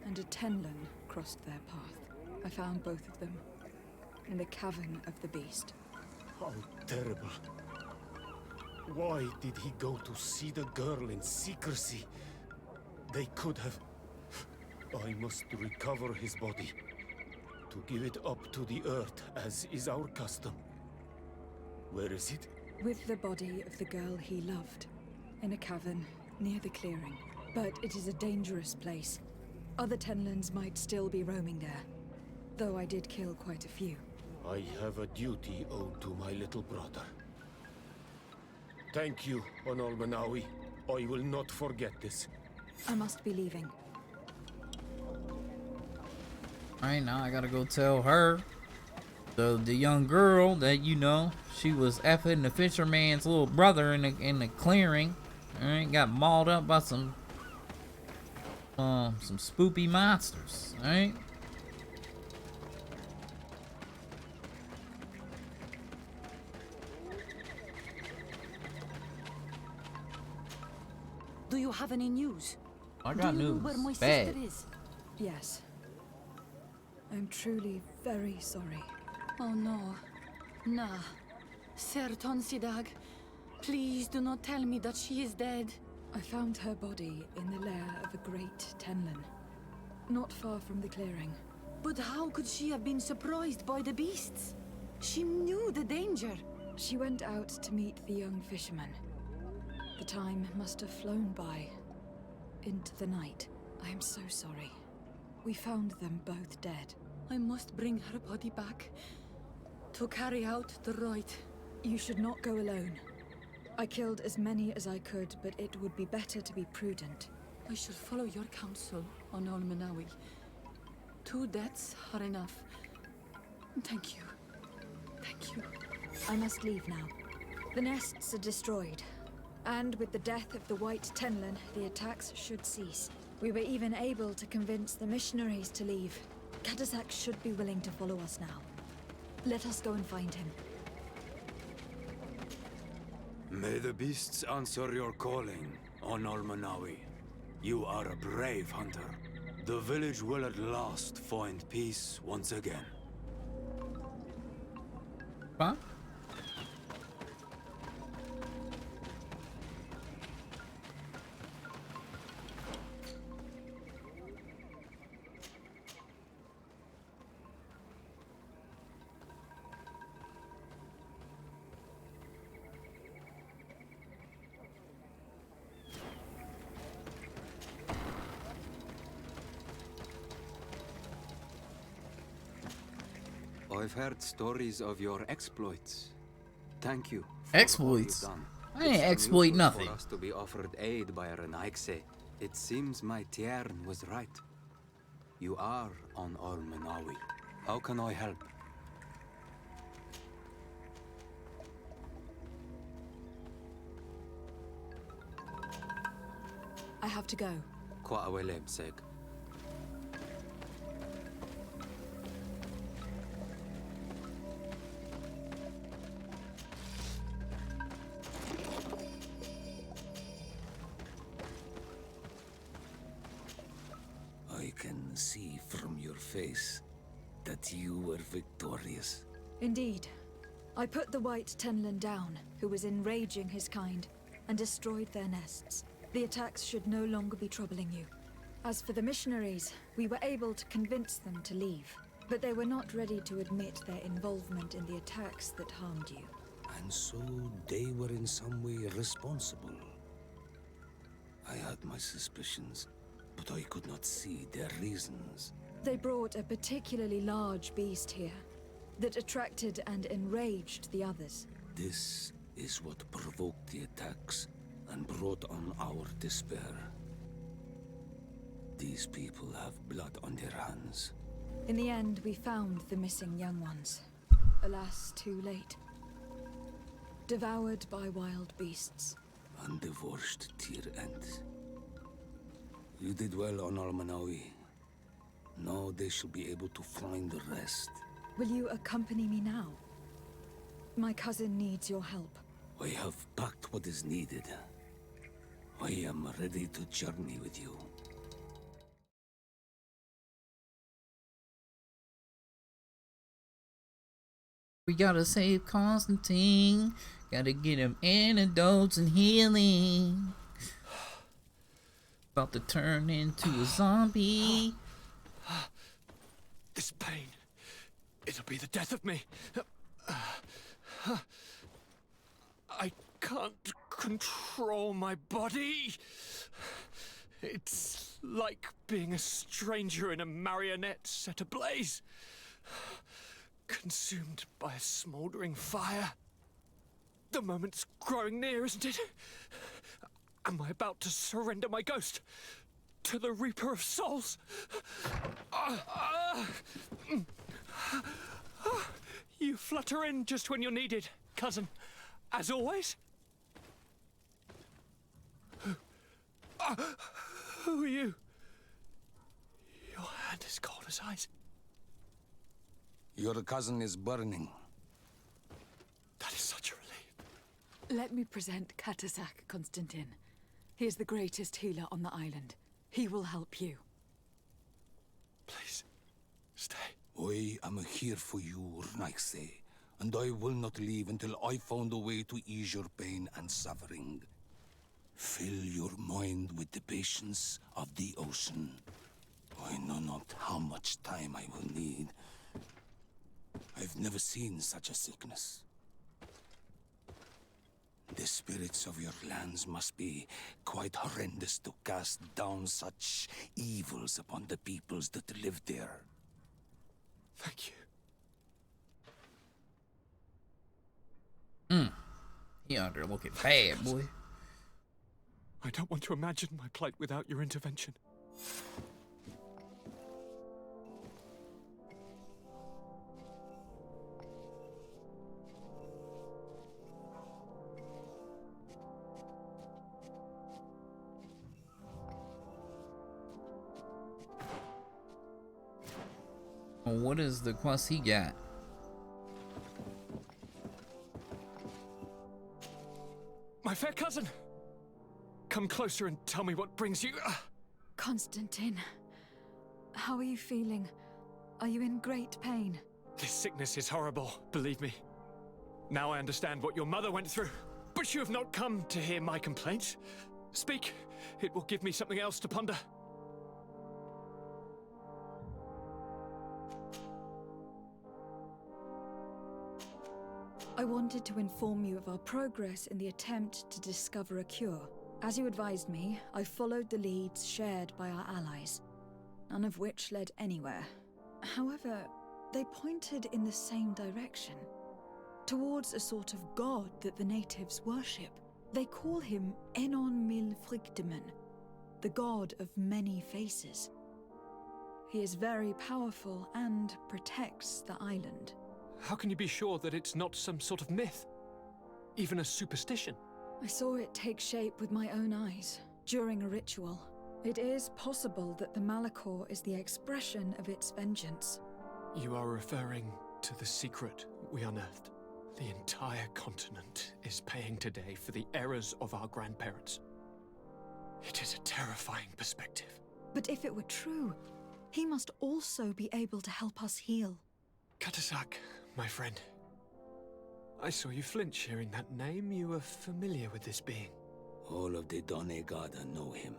and a Tenlin crossed their path. I found both of them in the cavern of the beast. How terrible. Why did he go to see the girl in secrecy? They could have... I must recover his body, to give it up to the earth, as is our custom. Where is it? With the body of the girl he loved, in a cavern near the clearing. But it is a dangerous place. Other Tenlins might still be roaming there, though I did kill quite a few. I have a duty owed to my little brother. Thank you, Onol Manawi. I will not forget this. I must be leaving. Alright, now I gotta go tell her, the young girl, that, you know, she was effing the fisherman's little brother in the clearing. Alright, got mauled up by some spoopy monsters. Alright. Do you have any news? I got Do you know news. where my Bad. sister is? Yes. I'm truly very sorry. Oh no. Nah. Ser Tonsidag, please do not tell me that she is dead. I found her body in the lair of a great Tenlin, not far from the clearing. But how could she have been surprised by the beasts? She knew the danger. She went out to meet the young fisherman. The time must have flown by, into the night. I am so sorry. We found them both dead. I must bring her body back to carry out the rite. You should not go alone. I killed as many as I could, but it would be better to be prudent. I shall follow your counsel, Onol Manawi. 2 deaths are enough. Thank you. Thank you. I must leave now. The nests are destroyed. And with the death of the White Tenlin, the attacks should cease. We were even able to convince the missionaries to leave. Katasak should be willing to follow us now. Let us go and find him. May the beasts answer your calling, Onol Manawi. You are a brave hunter. The village will at last find peace once again. Huh? I've heard stories of your exploits. Thank you. Exploits? I ain't exploit nothing. For us to be offered aid by Renaikse. It seems my Tiern was right. You are on Ol Manawi. How can I help? I have to go. Kwa awelem seg. I can see from your face that you were victorious. Indeed. I put the White Tenlin down, who was enraging his kind, and destroyed their nests. The attacks should no longer be troubling you. As for the missionaries, we were able to convince them to leave, but they were not ready to admit their involvement in the attacks that harmed you. And so they were in some way responsible. I had my suspicions, but I could not see their reasons. They brought a particularly large beast here that attracted and enraged the others. This is what provoked the attacks and brought on our despair. These people have blood on their hands. In the end, we found the missing young ones. Alas, too late. Devoured by wild beasts. And divorced to your end. You did well on Almanawi. Now they shall be able to find the rest. Will you accompany me now? My cousin needs your help. I have packed what is needed. I am ready to journey with you. We gotta save Constantine. Gotta get him antidotes and healing. About to turn into a zombie. This pain, it'll be the death of me. I can't control my body. It's like being a stranger in a marionette set ablaze. Consumed by a smouldering fire. The moment's growing near, isn't it? Am I about to surrender my ghost to the Reaper of Souls? You flutter in just when you're needed, cousin. As always. Who are you? Your hand is cold as ice. Your cousin is burning. That is such a relief. Let me present Katasak, Constantine. He is the greatest healer on the island. He will help you. Please, stay. I am here for you, Rnaise, and I will not leave until I found a way to ease your pain and suffering. Fill your mind with the patience of the ocean. I know not how much time I will need. I've never seen such a sickness. The spirits of your lands must be quite horrendous to cast down such evils upon the peoples that live there. Thank you. He out there looking bad, boy. I don't want to imagine my plight without your intervention. What is the quest he got? My fair cousin! Come closer and tell me what brings you... Constantine, how are you feeling? Are you in great pain? This sickness is horrible, believe me. Now I understand what your mother went through. But you have not come to hear my complaints. Speak, it will give me something else to ponder. I wanted to inform you of our progress in the attempt to discover a cure. As you advised me, I followed the leads shared by our allies, none of which led anywhere. However, they pointed in the same direction, towards a sort of god that the natives worship. They call him Enon Mil Frictimen, the god of many faces. He is very powerful and protects the island. How can you be sure that it's not some sort of myth? Even a superstition? I saw it take shape with my own eyes, during a ritual. It is possible that the Malachor is the expression of its vengeance. You are referring to the secret we unearthed. The entire continent is paying today for the errors of our grandparents. It is a terrifying perspective. But if it were true, he must also be able to help us heal. Katasak, my friend, I saw you flinch hearing that name. You were familiar with this being. All of the Donegada know him,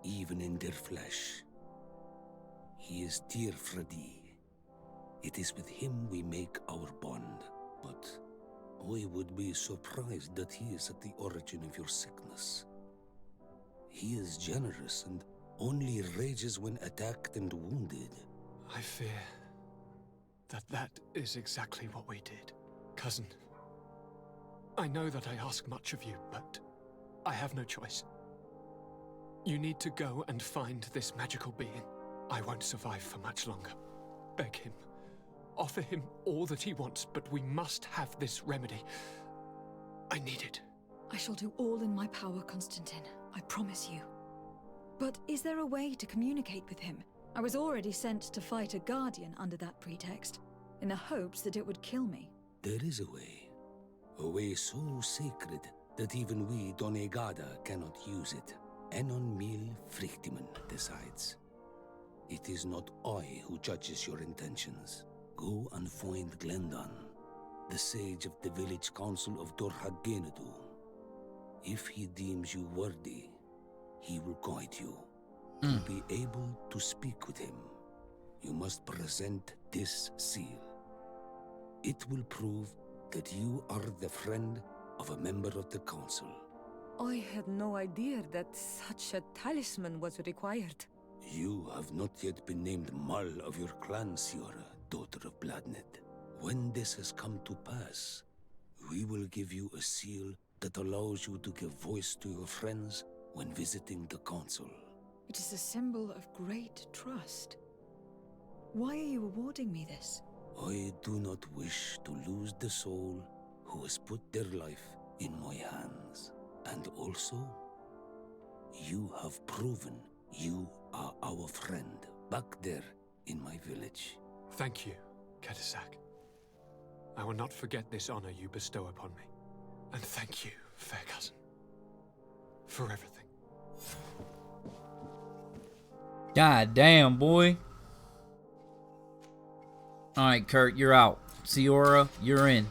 even in their flesh. He is Tyr Fredi. It is with him we make our bond, but I would be surprised that he is at the origin of your sickness. He is generous and only rages when attacked and wounded. I fear that is exactly what we did. Cousin, I know that I ask much of you, but I have no choice. You need to go and find this magical being. I won't survive for much longer. Beg him. Offer him all that he wants, but we must have this remedy. I need it. I shall do all in my power, Constantine. I promise you. But is there a way to communicate with him? I was already sent to fight a guardian under that pretext, in the hopes that it would kill me. There is a way so sacred that even we Donegada cannot use it. Enon Mil Frichtiman decides. It is not I who judges your intentions. Go and find Glendan, the sage of the village council of Dorhagenadu. If he deems you worthy, he will guide you. To be able to speak with him, you must present this seal. It will prove that you are the friend of a member of the council. I had no idea that such a talisman was required. You have not yet been named Mal of your clan, Siora, daughter of Bladned. When this has come to pass, we will give you a seal that allows you to give voice to your friends when visiting the council. It is a symbol of great trust. Why are you awarding me this? I do not wish to lose the soul who has put their life in my hands. And also, you have proven you are our friend back there in my village. Thank you, Katasak. I will not forget this honor you bestow upon me. And thank you, fair cousin, for everything. God damn, boy. Alright, Kurt, you're out. Siora, you're in.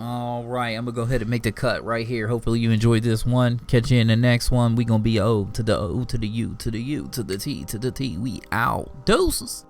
Alright, I'm gonna go ahead and make the cut right here. Hopefully you enjoyed this one. Catch you in the next one. We gonna be O to the O to the U to the U to the T to the T. We out. Doses.